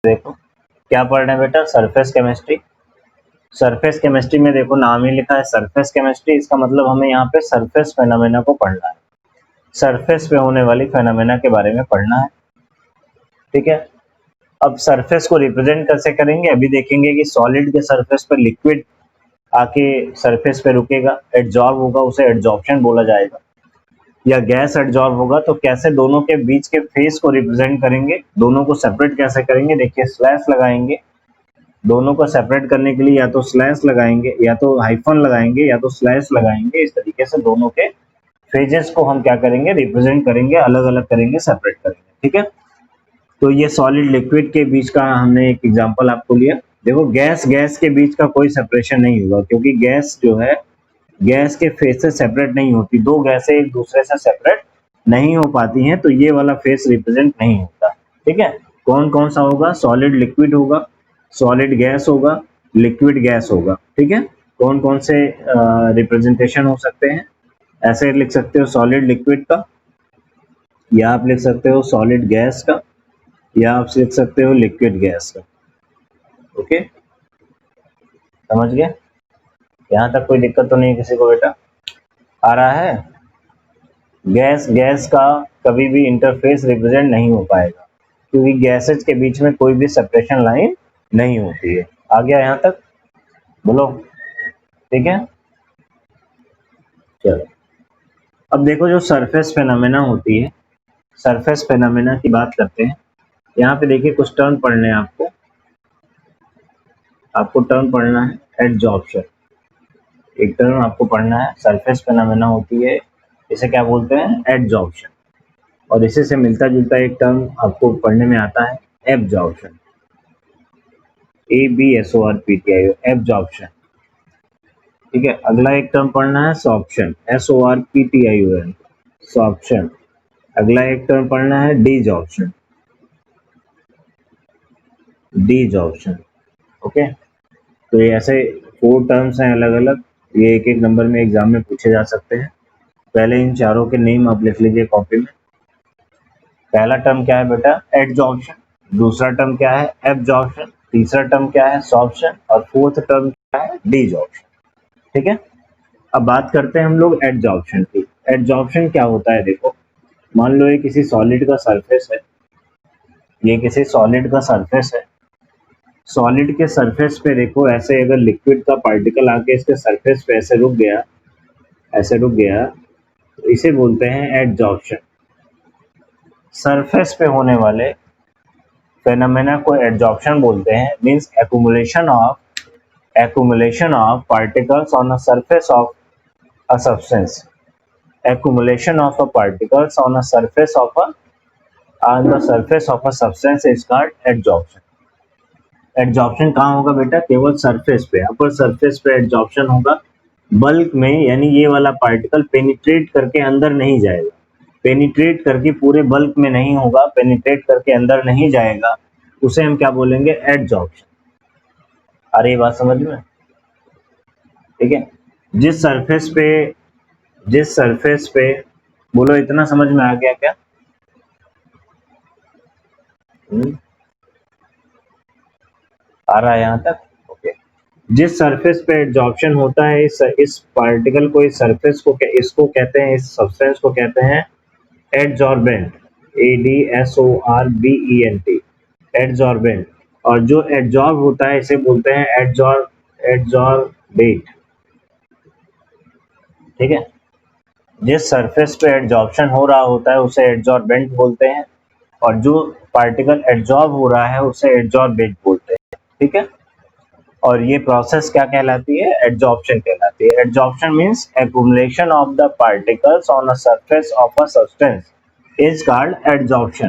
देखो क्या पढ़ रहे हैं बेटा, सरफेस केमिस्ट्री। सरफेस केमिस्ट्री में देखो नाम ही लिखा है सरफेस केमिस्ट्री, इसका मतलब हमें यहाँ पे सरफेस फेनोमेना को पढ़ना है, सरफेस पे होने वाली फेनोमेना के बारे में पढ़ना है। ठीक है, अब सरफेस को रिप्रेजेंट कैसे करेंगे अभी देखेंगे कि सॉलिड के सरफेस पर लिक्विड आके सरफेस पे रुकेगा, एड्जॉर्ब होगा, उसे एड्जॉर्प्शन बोला जाएगा, या गैस एड्जॉर्ब होगा तो कैसे दोनों के बीच के फेस को रिप्रेजेंट करेंगे, दोनों को सेपरेट कैसे करेंगे, देखिए स्लैश लगाएंगे, दोनों को सेपरेट करने के लिए या तो स्लैश लगाएंगे या तो हाइफन लगाएंगे या तो स्लैश लगाएंगे, इस तरीके से दोनों के फेजेस को हम क्या करेंगे, रिप्रेजेंट करेंगे, अलग अलग करेंगे, सेपरेट करेंगे। ठीक है, तो ये सॉलिड लिक्विड के बीच का हमने एक एग्जांपल आपको लिया। देखो गैस गैस के बीच का कोई सेपरेशन नहीं होगा, क्योंकि गैस जो है गैस के फेस से सेपरेट नहीं होती, दो गैसें एक दूसरे से सेपरेट नहीं हो पाती हैं, तो ये वाला फेस रिप्रेजेंट नहीं होता। ठीक है, कौन कौन सा होगा, सॉलिड लिक्विड होगा, सॉलिड गैस होगा, लिक्विड गैस होगा। ठीक है, कौन कौन से रिप्रेजेंटेशन हो सकते हैं, ऐसे लिख सकते हो सॉलिड लिक्विड का, या आप लिख सकते हो सॉलिड गैस का, या आप लिख सकते हो लिक्विड गैस का। ओके, समझ गए, यहाँ तक कोई दिक्कत तो नहीं है किसी को बेटा, आ रहा है। गैस गैस का कभी भी इंटरफेस रिप्रेजेंट नहीं हो पाएगा, क्योंकि गैसेज के बीच में कोई भी सेपरेशन लाइन नहीं होती है। आ गया यहाँ तक, बोलो ठीक है। चलो अब देखो जो सरफेस फेनोमेना होती है, सरफेस फेनोमेना की बात करते हैं। यहाँ पे देखिए कुछ टर्म पढ़ने हैं आपको, टर्म पढ़ना है एडजॉर्प्शन, एक टर्म आपको पढ़ना है, सरफेस फेनोमेना होती है, इसे क्या बोलते हैं, एडजॉर्प्शन, और इसी से मिलता जुलता एक टर्म आपको पढ़ने में आता है एब्जॉर्प्शन, ABSORPTIO, एब्जॉर्प्शन। ठीक है, अगला एक टर्म पढ़ना है सॉर्प्शन, SORPTION, सॉर्प्शन। अगला एक टर्म पढ़ना है डीजॉर्प्शन, डीजॉर्प्शन। ओके, तो ये ऐसे 4 टर्म्स हैं अलग अलग, ये एक एक नंबर में एग्जाम में पूछे जा सकते हैं। पहले इन चारों के नेम आप लिख लीजिए कॉपी में। पहला टर्म क्या है बेटा, एडजॉर्प्शन, दूसरा टर्म क्या है, एब्जॉर्प्शन, तीसरा टर्म क्या है, सॉर्प्शन, और फोर्थ टर्म क्या है, डीजॉर्प्शन। ठीक है, अब बात करते हैं हम लोग एडजॉर्प्शन की। एडजॉर्प्शन क्या होता है, देखो मान लो ये किसी सॉलिड का सरफेस है, ये किसी सॉलिड का सरफेस है, सॉलिड के सरफेस पे देखो ऐसे अगर लिक्विड का पार्टिकल आके इसके सरफेस पे ऐसे रुक गया, ऐसे रुक गया, तो इसे बोलते हैं एडजॉर्प्शन। सरफेस पे होने वाले फेनोमेना को एडजॉर्प्शन बोलते हैं, means accumulation of particles on a surface of a substance, accumulation of a particles on a surface of a on the surface of a substance is called adsorption। Adsorption कहाँ होगा बेटा, केवल surface पे, upper surface पे adsorption होगा, bulk में, यानी ये वाला पार्टिकल पेनिट्रेट करके अंदर नहीं जाएगा, पेनिट्रेट करके पूरे बल्क में नहीं होगा, पेनिट्रेट करके अंदर नहीं जाएगा, उसे हम क्या बोलेंगे, एडजॉर्प्शन। अरे ये बात समझ में, ठीक है, जिस सरफेस पे, जिस सरफेस पे, बोलो इतना समझ में आ गया क्या? आ रहा है यहाँ तक? ओके, जिस सरफेस पे एडजॉर्प्शन होता है, इस पार्टिकल को, इस सरफेस को, इसको कहते हैं, इस सब्सटेंस को कहते हैं एडजॉर्बेंट, ADSORBENT, एडजॉर्बेंट। और जो एडजॉर्ब होता है इसे बोलते हैं एडजॉर्बेट। ठीक है, जिस सरफेस पे एडजॉर्प्शन हो रहा होता है उसे एडजॉर्बेंट बोलते हैं, और जो पार्टिकल एडजॉर्ब हो रहा है उसे एडजॉर्बेट बोलते हैं। ठीक है, और ये प्रोसेस क्या कहलाती है, एडजॉर्प्शन कहलाती है। Adsorption means accumulation of the particles on a surface of a substance is called adsorption.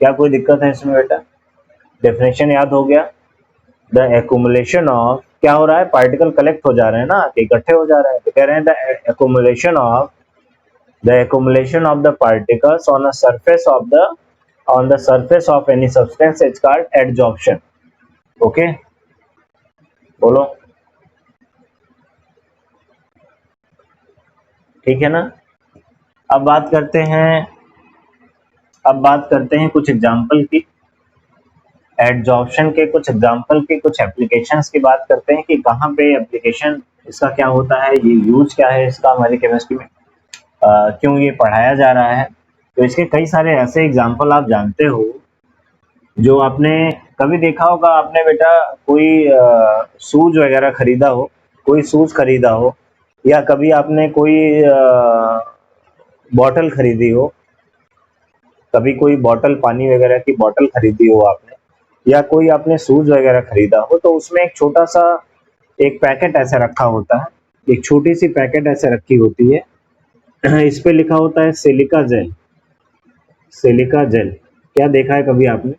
क्या कोई दिक्कत है इसमें बेटा? डेफिनेशन याद हो गया? द एक्युमुलेशन ऑफ, क्या हो रहा है, पार्टिकल कलेक्ट हो जा रहे हैं ना, इकट्ठे हो जा रहे हैं, तो कह रहे हैं the accumulation of the particles on a surface of the on the surface of any substance is called adsorption। Okay, बोलो ठीक है ना। अब बात करते हैं, कुछ एग्जाम्पल की। एडजॉर्प्शन के कुछ एग्जांपल के कुछ एप्लीकेशंस की बात करते हैं कि कहाँ पे एप्लीकेशन इसका क्या होता है, ये यूज क्या है इसका हमारी केमिस्ट्री में, क्यों ये पढ़ाया जा रहा है। तो इसके कई सारे ऐसे एग्जांपल आप जानते हो जो आपने कभी देखा होगा। आपने बेटा कोई शूज वगैरह खरीदा हो, कोई शूज खरीदा हो, या कभी आपने कोई बॉटल खरीदी हो, कभी कोई बॉटल पानी वगैरह की बॉटल खरीदी हो आपने, या कोई आपने शूज वगैरह खरीदा हो, तो उसमें एक छोटा सा एक पैकेट ऐसा रखा होता है, एक छोटी सी पैकेट ऐसे रखी होती है इस पे लिखा होता है सिलिका जेल। सिलिका जेल क्या देखा है कभी आपने,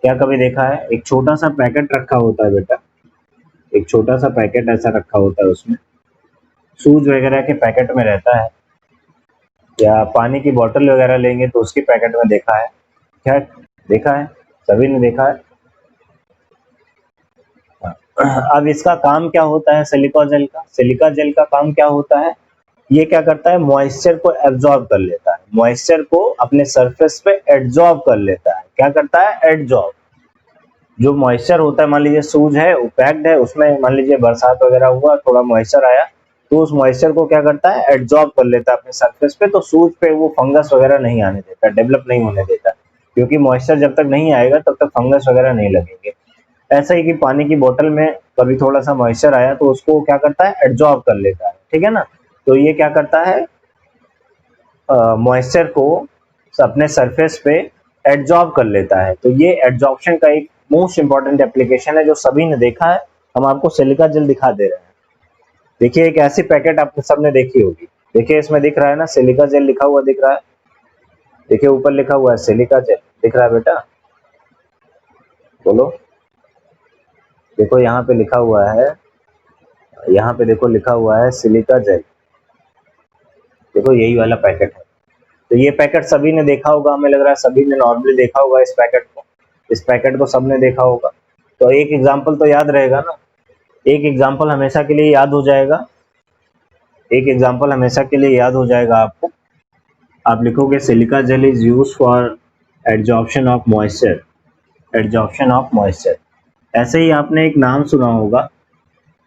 क्या कभी देखा है? एक छोटा सा पैकेट रखा होता है बेटा, एक छोटा सा पैकेट ऐसा रखा होता है, उसमें शूज वगैरह के पैकेट में रहता है, या पानी की बोतल वगैरह लेंगे तो उसके पैकेट में देखा है, क्या देखा है? सभी ने देखा है। अब इसका काम क्या होता है सिलिका जेल का? सिलिका जेल का काम क्या होता है? ये क्या करता है, मॉइस्चर को एब्जॉर्ब कर लेता है, मॉइस्चर को अपने सरफेस पे एब्जॉर्ब कर लेता है। क्या करता है? एब्जॉर्ब। जो मॉइस्चर होता है, मान लीजिए शूज है वो पैक्ड है, उसमें मान लीजिए बरसात वगैरह हुआ, थोड़ा मॉइस्चर आया, तो उस मॉइस्चर को क्या करता है, एब्जॉर्ब कर लेता है अपने सरफेस पे। तो शूज पे वो फंगस वगैरह नहीं आने देता, डेवलप नहीं होने देता, क्योंकि मॉइस्चर जब तक नहीं आएगा तब तक फंगस वगैरह नहीं लगेंगे। ऐसा ही कि पानी की बोतल में कभी थोड़ा सा मॉइस्चर आया तो उसको क्या करता है, एब्जॉर्ब कर लेता है, ठीक है ना। तो ये क्या करता है, मॉइस्चर को अपने सरफेस पे एब्जॉर्ब कर लेता है। तो ये एब्जॉर्प्शन का एक मोस्ट इंपॉर्टेंट एप्लीकेशन है जो सभी ने देखा है। हम आपको सिलिका जेल दिखा दे रहे हैं। देखिए एक ऐसी पैकेट आपने सबने देखी होगी, देखिए इसमें दिख रहा है ना सिलिका जेल लिखा हुआ दिख रहा है, देखिए ऊपर लिखा हुआ है सिलिका जेल, दिख रहा है बेटा? बोलो। देखो यहाँ पे लिखा हुआ है, यहाँ पे देखो लिखा हुआ है सिलिका जेल, देखो यही वाला पैकेट है। तो ये पैकेट सभी ने देखा होगा, हमें लग रहा है सभी ने नॉर्मली देखा होगा इस पैकेट को, इस पैकेट को सबने देखा होगा। तो एक एग्जाम्पल तो याद रहेगा ना, एक एग्जाम्पल हमेशा के लिए याद हो जाएगा, एक एग्जाम्पल हमेशा के लिए याद हो जाएगा आपको। आप लिखोगे silica gel is use for adsorption of moisture, adsorption of moisture. ऐसे ही आपने एक नाम सुना होगा,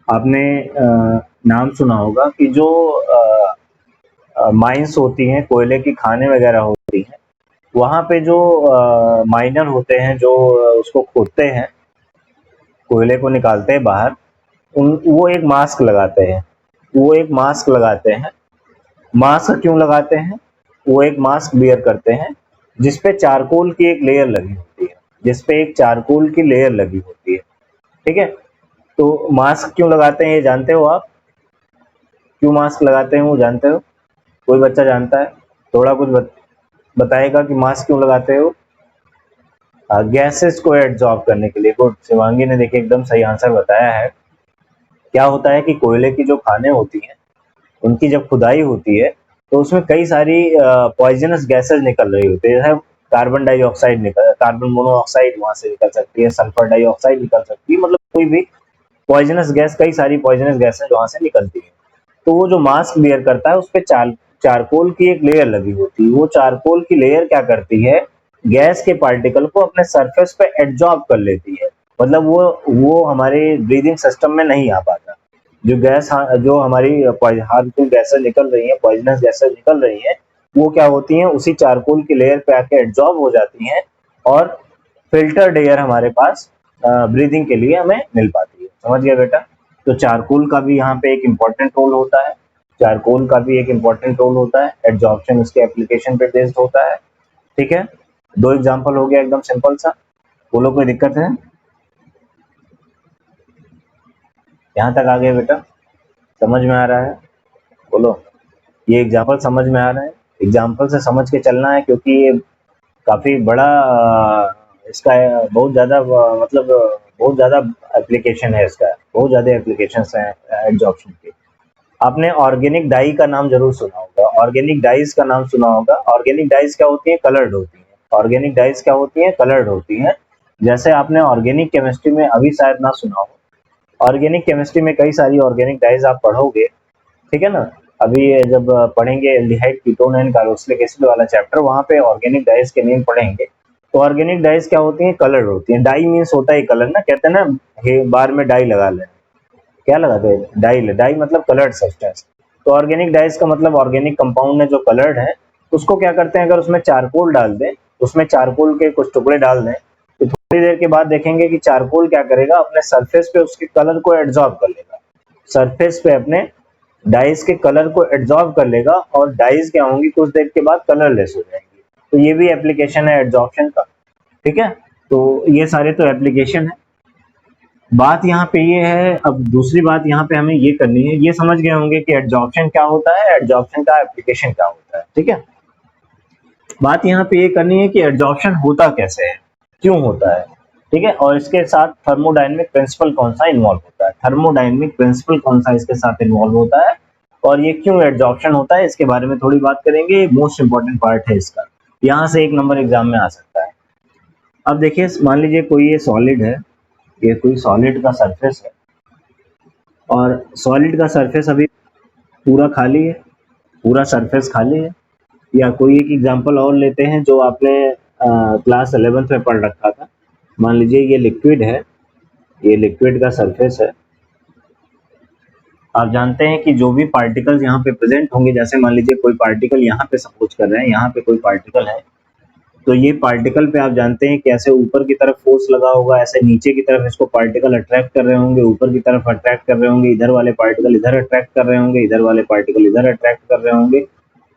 आपने नाम सुना होगा कि जो माइंस होती हैं, कोयले की खानें वगैरह होती हैं, वहाँ पे जो माइनर होते हैं जो उसको खोदते हैं, कोयले को निकालते हैं बाहर, वो एक मास्क लगाते हैं, वो एक मास्क लगाते हैं। मास्क क्यों लगाते हैं? वो एक मास्क बियर करते हैं जिसपे चारकोल की एक लेयर लगी होती है, जिसपे एक चारकोल की लेयर लगी होती है, ठीक है। तो मास्क क्यों लगाते हैं ये जानते हो आप? क्यों मास्क लगाते हैं वो जानते हो? कोई बच्चा जानता है? थोड़ा कुछ बताएगा कि मास्क क्यों लगाते हो? गैसेस को एब्जॉर्ब करने के लिए। गुड, शिवांगी ने देखिए एकदम सही आंसर बताया है। क्या होता है कि कोयले की जो खानें होती हैं उनकी जब खुदाई होती है तो उसमें कई सारी पॉइजनस गैसेस निकल रही होती है, जैसे कार्बन डाइऑक्साइड निकल, कार्बन मोनोऑक्साइड वहां से निकल सकती है, सल्फर डाइऑक्साइड निकल सकती है, मतलब कोई भी पॉइजनस गैस, कई सारी पॉइजनस गैसेस वहां से निकलती है। तो वो जो मास्क बियर करता है उस पे चारकोल की एक लेयर लगी होती है। वो चारकोल की लेयर क्या करती है, गैस के पार्टिकल को अपने सरफेस पे एब्जॉर्ब कर लेती है, मतलब वो हमारे ब्रीदिंग सिस्टम में नहीं आ पाता। जो गैस जो हमारी हार्मफुल गैसेस निकल रही हैं, पॉइजनस गैसेस निकल रही हैं, वो क्या होती हैं, उसी चारकोल की लेयर पे आके एब्जॉर्ब हो जाती हैं और फिल्टर्ड एयर हमारे पास ब्रीदिंग के लिए हमें मिल पाती है। समझ गया बेटा? तो चारकोल का भी यहाँ पे एक इम्पोर्टेंट रोल होता है, चारकोल का भी एक इम्पोर्टेंट रोल होता है, एब्जॉर्प्शन उसके एप्लीकेशन पे बेस्ड होता है, ठीक है। दो एग्जाम्पल हो गया एकदम सिंपल सा। बोलो कोई दिक्कत है? यहाँ तक आ गए बेटा? समझ में आ रहा है? बोलो। ये एग्जाम्पल समझ में आ रहा है? एग्जाम्पल से समझ के चलना है, क्योंकि ये काफी बड़ा इसका बहुत ज्यादा मतलब बहुत ज्यादा एप्लीकेशन है इसका, बहुत ज्यादा एप्लीकेशन है एब्जॉर्प्शन के। आपने ऑर्गेनिक डाई का नाम जरूर सुना होगा, ऑर्गेनिक डाइज का नाम सुना होगा। ऑर्गेनिक डाइज क्या होती है? कलर्ड होती है। ऑर्गेनिक डाइज क्या होती है? कलर्ड होती है। जैसे आपने ऑर्गेनिक केमिस्ट्री में अभी शायद ना सुना हो, ऑर्गेनिक केमिस्ट्री में कई सारी ऑर्गेनिक डाइज आप पढ़ोगे, ठीक है ना। अभी ये जब पढ़ेंगे aldehyde ketone and carboxylic acid वाला चैप्टर, वहाँ पे ऑर्गेनिक डाइज के नेम पढ़ेंगे। तो ऑर्गेनिक डाइज क्या होती हैं? कलर होती हैं। डाई मीन्स होता है कलर ना, कहते हैं ना बार में डाई लगा ले, क्या लगाते हैं? डाई। डाई मतलब कलर्ड सब्सटेंस। तो ऑर्गेनिक डाइज का मतलब ऑर्गेनिक कंपाउंड है जो कलर्ड है, उसको क्या करते हैं, अगर उसमें चारकोल डाल दें, उसमें चारकोल के कुछ टुकड़े डाल दें, तो थोड़ी देर के बाद देखेंगे कि चारकोल क्या करेगा, अपने सरफेस पे उसके कलर को एब्जॉर्ब कर लेगा, सरफेस पे अपने डाइज के कलर को एब्जॉर्ब कर लेगा, और डाइज क्या होंगी, कुछ देर के बाद कलरलेस हो जाएंगी। तो ये भी एप्लीकेशन है एब्जॉर्प्शन का। ठीक है, तो ये सारे तो एप्लीकेशन है। बात यहाँ पे ये है, अब दूसरी बात यहाँ पे हमें ये करनी है, ये समझ गए होंगे कि एब्जॉर्प्शन क्या होता है, एब्जॉर्प्शन का एप्लीकेशन क्या होता है। ठीक है, बात यहाँ पे ये करनी है कि एब्जॉर्प्शन होता कैसे है, क्यों होता है। ठीक है, और इसके साथ थर्मोडायनेमिक प्रिंसिपल कौन सा इन्वॉल्व होता है, थर्मोडायनेमिक प्रिंसिपल कौन सा इसके साथ इन्वॉल्व होता है, और ये क्यों एब्जॉर्प्शन होता है, इसके बारे में थोड़ी बात करेंगे। मोस्ट इंपॉर्टेंट पार्ट है इसका, यहाँ से 1 नंबर एग्जाम में आ सकता है। अब देखिए, मान लीजिए कोई ये सॉलिड है, ये कोई सॉलिड का सरफेस है, और सॉलिड का सरफेस अभी पूरा खाली है, पूरा सरफेस खाली है। या कोई एक एग्जांपल और लेते हैं जो आपने क्लास 11th में पढ़ रखा था। मान लीजिए ये लिक्विड है, ये लिक्विड का सरफेस है। आप जानते हैं कि जो भी पार्टिकल्स यहाँ पे प्रेजेंट होंगे, जैसे मान लीजिए कोई पार्टिकल यहाँ पे सपोज कर रहे हैं, यहाँ पे कोई पार्टिकल है, तो ये पार्टिकल पे आप जानते हैं कि ऐसे ऊपर की तरफ फोर्स लगा होगा, ऐसे नीचे की तरफ इसको पार्टिकल अट्रैक्ट कर रहे होंगे, ऊपर की तरफ अट्रैक्ट कर रहे होंगे, इधर वाले पार्टिकल इधर अट्रैक्ट कर रहे होंगे, इधर वाले पार्टिकल इधर अट्रैक्ट कर रहे होंगे,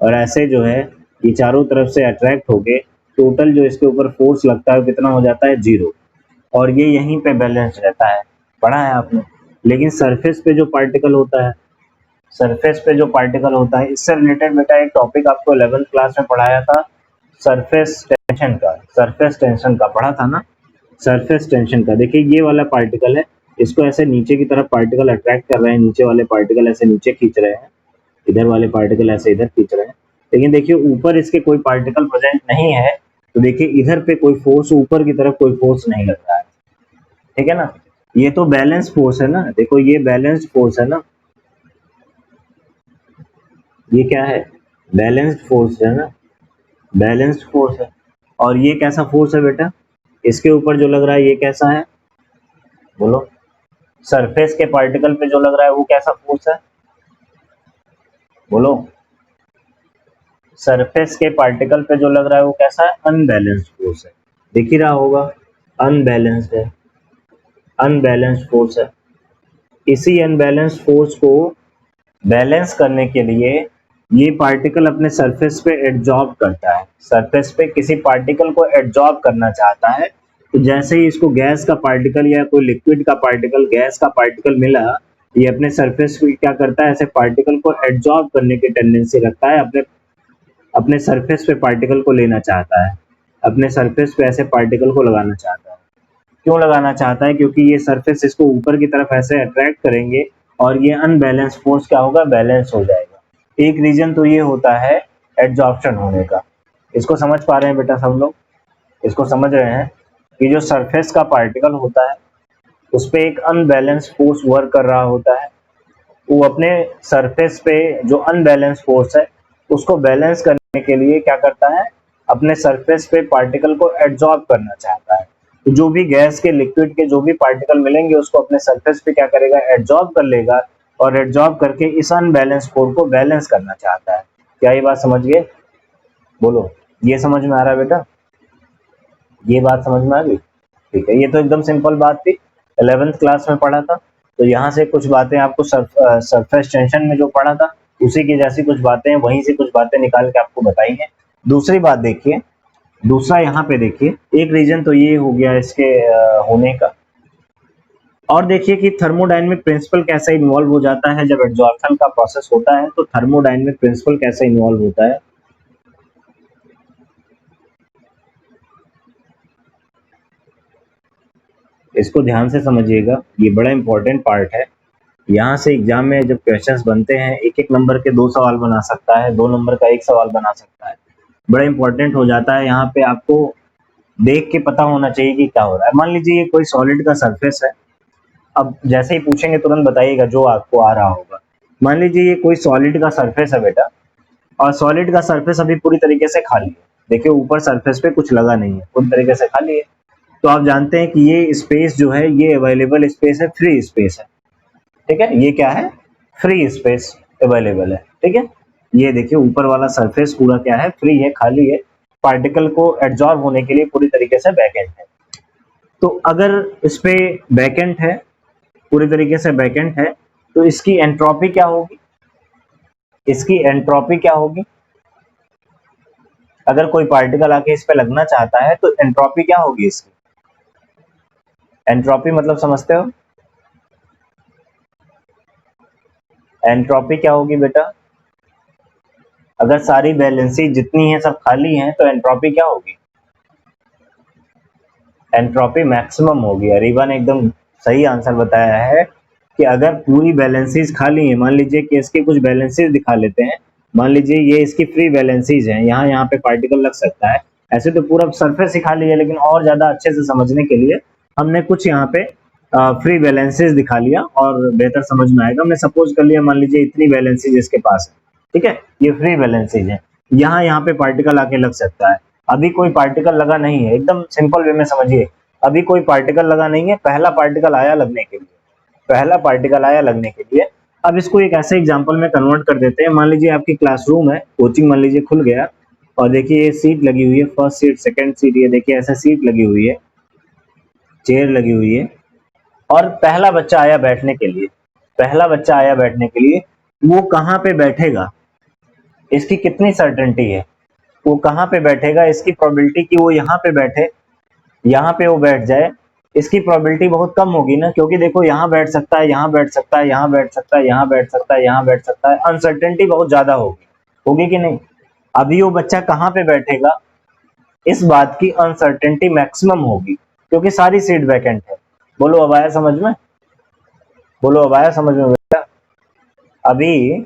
और ऐसे जो है ये चारों तरफ से अट्रैक्ट होके टोटल जो इसके ऊपर फोर्स लगता है कितना हो जाता है? 0। और ये यहीं पे बैलेंस रहता है, पढ़ा है आपने। लेकिन सरफेस पे जो पार्टिकल होता है, सरफेस पे जो पार्टिकल होता है, इससे रिलेटेड बेटा एक टॉपिक आपको 11th क्लास में पढ़ाया था, सरफेस टेंशन का, सरफेस टेंशन का पढ़ा था ना, सरफेस टेंशन का। देखिए ये वाला पार्टिकल है, इसको ऐसे नीचे की तरफ पार्टिकल अट्रैक्ट कर रहे हैं, नीचे वाले पार्टिकल ऐसे नीचे खींच रहे हैं, इधर वाले पार्टिकल ऐसे इधर खींच रहे हैं। लेकिन देखिए ऊपर इसके कोई पार्टिकल प्रेजेंट नहीं है, तो देखिए इधर पे कोई फोर्स, ऊपर की तरफ कोई फोर्स नहीं लग रहा है। ठीक है ना, ये तो बैलेंस फोर्स है ना, देखो ये बैलेंस्ड फोर्स है ना, ये क्या है? बैलेंस्ड फोर्स है ना, बैलेंस्ड फोर्स है। और ये कैसा फोर्स है बेटा? इसके ऊपर जो लग रहा है ये कैसा है, बोलो? सरफेस के पार्टिकल पे जो लग रहा है वो कैसा फोर्स है, बोलो? सरफेस के पार्टिकल पे जो लग रहा है वो कैसा है? अनबैलेंस्ड फोर्स है। दिख ही रहा होगा, अनबैलेंस्ड है, अनबैलेंस्ड फोर्स है। इसी अनबैलेंस्ड फोर्स को बैलेंस करने के लिए ये पार्टिकल अपने सरफेस पे एड्जॉर्ब करता है, सरफेस पे किसी पार्टिकल को एड्जॉर्ब करना चाहता है, तो जैसे ही इसको गैस का पार्टिकल या कोई लिक्विड का पार्टिकल, गैस का पार्टिकल मिला, ये अपने सरफेस पे क्या करता है, ऐसे पार्टिकल को एड्जॉर्ब करने की टेंडेंसी रखता है, अपने अपने सरफेस पे पार्टिकल को लेना चाहता है, अपने सरफेस पे ऐसे पार्टिकल को लगाना चाहता है। क्यों लगाना चाहता है? क्योंकि ये सरफेस इसको ऊपर की तरफ ऐसे अट्रैक्ट करेंगे, और ये अनबैलेंस फोर्स क्या होगा? बैलेंस हो जाएगा। एक रीजन तो ये होता है एड्जॉर्प्शन होने का। इसको समझ पा रहे हैं बेटा सब लोग? इसको समझ रहे हैं कि जो सरफेस का पार्टिकल होता है उस पे एक अनबैलेंस फोर्स वर्क कर रहा होता है, वो अपने सरफेस पे जो अनबैलेंस फोर्स है उसको बैलेंस करने के लिए क्या करता है? अपने सरफेस पे पार्टिकल को एड्जॉर्ब करना चाहता है। तो जो भी गैस के, लिक्विड के जो भी पार्टिकल मिलेंगे उसको अपने सरफेस पे क्या करेगा? एड्जॉर्ब कर लेगा, और एड्जॉर्ब करके इस अनबैलेंस फोर्स को बैलेंस करना चाहता है। क्या ये बात समझ गए? बोलो, ये समझ में आ रहा है बेटा? ये बात समझ में आ गई? ठीक है, ये तो एकदम सिंपल बात थी, 11th क्लास में पढ़ा था। तो यहाँ से कुछ बातें आपको सरफेस टेंशन में जो पढ़ा था उसी की जैसी कुछ बातें, वहीं से कुछ बातें निकाल के आपको बताई हैं। दूसरी बात देखिए, दूसरा यहाँ पे देखिए, एक रीजन तो ये हो गया इसके होने का। और देखिए कि थर्मोडायनेमिक प्रिंसिपल कैसे इन्वॉल्व हो जाता है जब एब्जॉर्प्शन का प्रोसेस होता है, तो थर्मोडायनेमिक प्रिंसिपल कैसे इन्वॉल्व होता है। इसको ध्यान से समझिएगा, ये बड़ा इंपॉर्टेंट पार्ट है। यहाँ से एग्जाम में जब क्वेश्चंस बनते हैं, 1-1 नंबर के 2 सवाल बना सकता है, 2 नंबर का 1 सवाल बना सकता है, बड़ा इंपॉर्टेंट हो जाता है। यहाँ पे आपको देख के पता होना चाहिए कि क्या हो रहा है। मान लीजिए ये कोई सॉलिड का सरफेस है, अब जैसे ही पूछेंगे तुरंत बताइएगा जो आपको आ रहा होगा। मान लीजिए ये कोई सॉलिड का सरफेस है बेटा, और सॉलिड का सरफेस अभी पूरी तरीके से खाली है, देखिए ऊपर सरफेस पे कुछ लगा नहीं है, पूरी तरीके से खाली है। तो आप जानते हैं कि ये स्पेस जो है ये अवेलेबल स्पेस है, फ्री स्पेस है। ठीक है, ये क्या है, फ्री स्पेस अवेलेबल है। ठीक है, ये देखिए ऊपर वाला सरफेस पूरा क्या है, फ्री है, खाली है, पार्टिकल को एब्जॉर्ब होने के लिए पूरी तरीके से वैकेंट है। तो अगर इस पे वैकेंट है, पूरी तरीके से वैकेंट है, तो इसकी एंट्रोपी क्या होगी, इसकी एंट्रोपी क्या होगी, अगर कोई पार्टिकल आके इस पे लगना चाहता है तो एंट्रोपी क्या होगी इसकी, एंट्रोपी मतलब समझते हो, एंट्रोपी क्या होगी बेटा, अगर सारी वैलेंसी जितनी है सब खाली हैं तो एंट्रोपी क्या होगी, एंट्रोपी मैक्सिमम होगी। अरीबा ने एकदम सही आंसर बताया है कि अगर पूरी वैलेंसीज खाली है, मान लीजिए कि इसकी कुछ वैलेंसीज दिखा लेते हैं, मान लीजिए ये इसकी फ्री वैलेंसीज हैं, यहाँ पे पार्टिकल लग सकता है, ऐसे तो पूरा सरफेस ही खाली है, लेकिन और ज्यादा अच्छे से समझने के लिए हमने कुछ यहाँ पे फ्री वैलेंसीज दिखा लिया और बेहतर समझ में आएगा। हमने सपोज कर लिया, मान लीजिए इतनी वैलेंसीज इसके पास है, ठीक है, ये फ्री वैलेंसीज है, यहाँ पे पार्टिकल आके लग सकता है। अभी कोई पार्टिकल लगा नहीं है, एकदम सिंपल वे में समझिए, अभी कोई पार्टिकल लगा नहीं है, पहला पार्टिकल आया लगने के लिए, पहला पार्टिकल आया लगने के लिए। अब इसको एक ऐसे एग्जांपल में कन्वर्ट कर देते हैं, मान लीजिए आपकी क्लासरूम है, कोचिंग मान लीजिए खुल गया, और देखिए ये सीट लगी हुई है, फर्स्ट सीट, सेकंड सीट, ये देखिए ऐसे सीट लगी हुई है, चेयर लगी हुई है, और पहला बच्चा आया बैठने के लिए, पहला बच्चा आया बैठने के लिए, वो कहाँ पे बैठेगा, इसकी कितनी सर्टेनिटी है, वो कहाँ पे बैठेगा, इसकी प्रोबेबिलिटी कि वो यहाँ पे बैठे, यहाँ पे वो बैठ जाए, इसकी प्रोबेबिलिटी बहुत कम होगी ना, क्योंकि देखो यहाँ बैठ सकता है, यहाँ बैठ सकता है, यहाँ बैठ सकता है, यहाँ बैठ सकता है, यहाँ बैठ सकता है, अनसर्टेनिटी बहुत ज्यादा होगी, होगी कि नहीं। अभी वो बच्चा कहाँ पे बैठेगा, इस बात की अनसर्टेनिटी मैक्सिमम होगी, क्योंकि सारी सीट वैकेंट है। बोलो अब आया समझ में, बोलो अब आया समझ में बेटा। अभी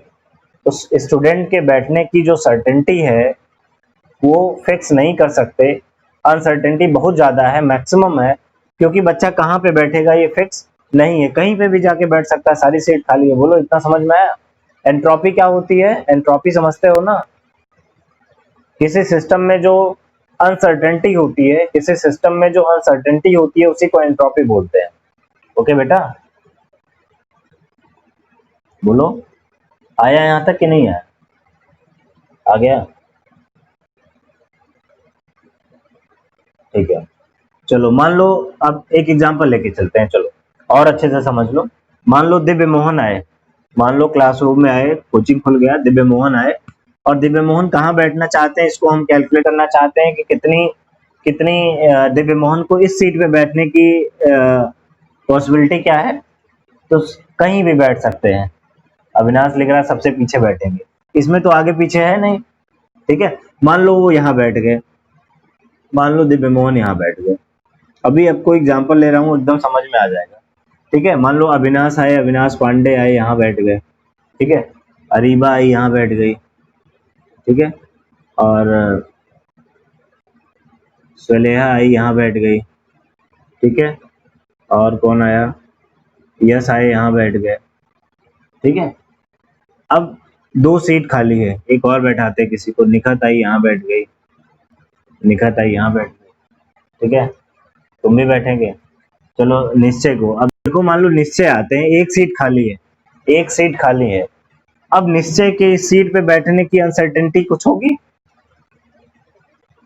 उस स्टूडेंट के बैठने की जो सर्टेनिटी है वो फिक्स नहीं कर सकते, अनसर्टेनिटी बहुत ज्यादा है, मैक्सिमम है, क्योंकि बच्चा कहाँ पे बैठेगा ये फिक्स नहीं है, कहीं पे भी जाके बैठ सकता है, सारी सीट खाली है। बोलो इतना समझ में आया। एंट्रोपी क्या होती है, एंट्रोपी समझते हो ना, किसी सिस्टम में जो अनसर्टेनिटी होती है, किसी सिस्टम में जो अनसर्टेनिटी होती है उसी को एंट्रोपी बोलते हैं। ओके बेटा, बोलो आया यहाँ तक कि नहीं आया, आ गया, ठीक है। चलो मान लो अब एक एग्जांपल लेके चलते हैं, चलो और अच्छे से समझ लो। मान लो दिव्य मोहन आए, मान लो क्लासरूम में आए, कोचिंग खुल गया, दिव्य मोहन आए, और दिव्य मोहन कहाँ बैठना चाहते हैं, इसको हम कैलकुलेट करना चाहते हैं कि कितनी कितनी दिव्य मोहन को इस सीट पे बैठने की पॉसिबिलिटी क्या है, तो कहीं भी बैठ सकते हैं। अविनाश लिख रहा है सबसे पीछे बैठेंगे, इसमें तो आगे पीछे है नहीं, ठीक है। मान लो वो यहाँ बैठ गए, मान लो दिव्य मोहन यहाँ बैठ गए, अभी आपको एग्जांपल ले रहा हूँ, एकदम समझ में आ जाएगा, ठीक है। मान लो अविनाश आए, अविनाश पांडे आए, यहाँ बैठ गए, ठीक है, अरीबा आई यहाँ बैठ गई, ठीक है, और सलेहा आई यहाँ बैठ गई, ठीक है, और कौन आया, यश आए यहाँ बैठ गए, ठीक है। अब दो सीट खाली है, एक और बैठाते किसी को, निखत आई यहाँ बैठ गई, निखत आई यहाँ बैठ गई, ठीक है, तुम भी बैठेंगे। चलो निश्चय को, अब देखो मान लो निश्चय आते हैं, एक सीट खाली है, एक सीट खाली है, अब निश्चय के इस सीट पे बैठने की अनसर्टेनिटी कुछ होगी,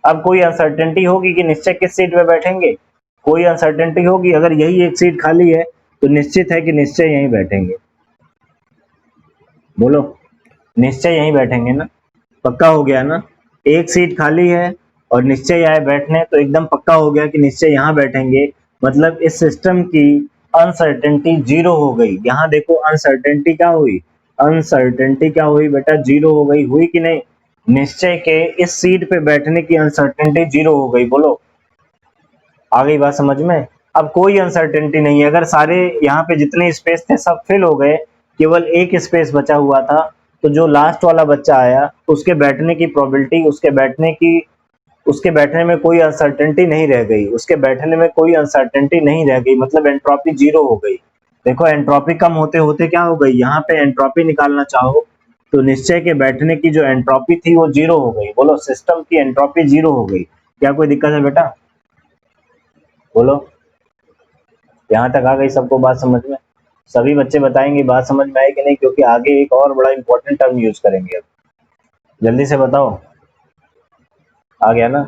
अब कोई अनसर्टेनिटी होगी कि निश्चय किस सीट पे बैठेंगे, कोई अनसर्टेनिटी होगी। अगर यही एक सीट खाली है तो निश्चित है कि निश्चय यहीं बैठेंगे, बोलो निश्चय यहीं बैठेंगे ना, पक्का हो गया ना। एक सीट खाली है और निश्चय आए बैठने, तो एकदम पक्का हो गया कि निश्चय यहाँ बैठेंगे, मतलब इस सिस्टम की अनसर्टेनिटी जीरो हो गई। यहाँ देखो अनसर्टेनिटी क्या हुई, अनसर्टेनिटी क्या हुई बेटा, जीरो हो गई, हुई कि नहीं, निश्चय के इस सीट पे बैठने की अनसर्टेनिटी जीरो हो गई। बोलो आ गई बात समझ में। अब कोई अनसर्टेनिटी नहीं है, अगर सारे यहाँ पे जितने स्पेस थे सब फिल हो गए, केवल एक स्पेस बचा हुआ था, तो जो लास्ट वाला बच्चा आया उसके बैठने की प्रोबेबिलिटी, उसके बैठने में कोई अनसर्टेनिटी नहीं रह गई, उसके बैठने में कोई अनसर्टेनिटी नहीं रह गई, मतलब एंट्रोपी जीरो हो गई। देखो एंट्रोपी कम होते होते क्या हो गई, यहाँ पे एंट्रोपी निकालना चाहो तो निश्चय के बैठने की जो एंट्रोपी थी वो जीरो हो गई। बोलो, सिस्टम की एंट्रोपी जीरो हो गई। क्या कोई दिक्कत है बेटा? बोलो, यहाँ तक आ गई सबको बात समझ में? सभी बच्चे बताएंगे बात समझ में आई कि नहीं, क्योंकि आगे एक और बड़ा इंपॉर्टेंट टर्म यूज करेंगे। अब जल्दी से बताओ, आ गया ना?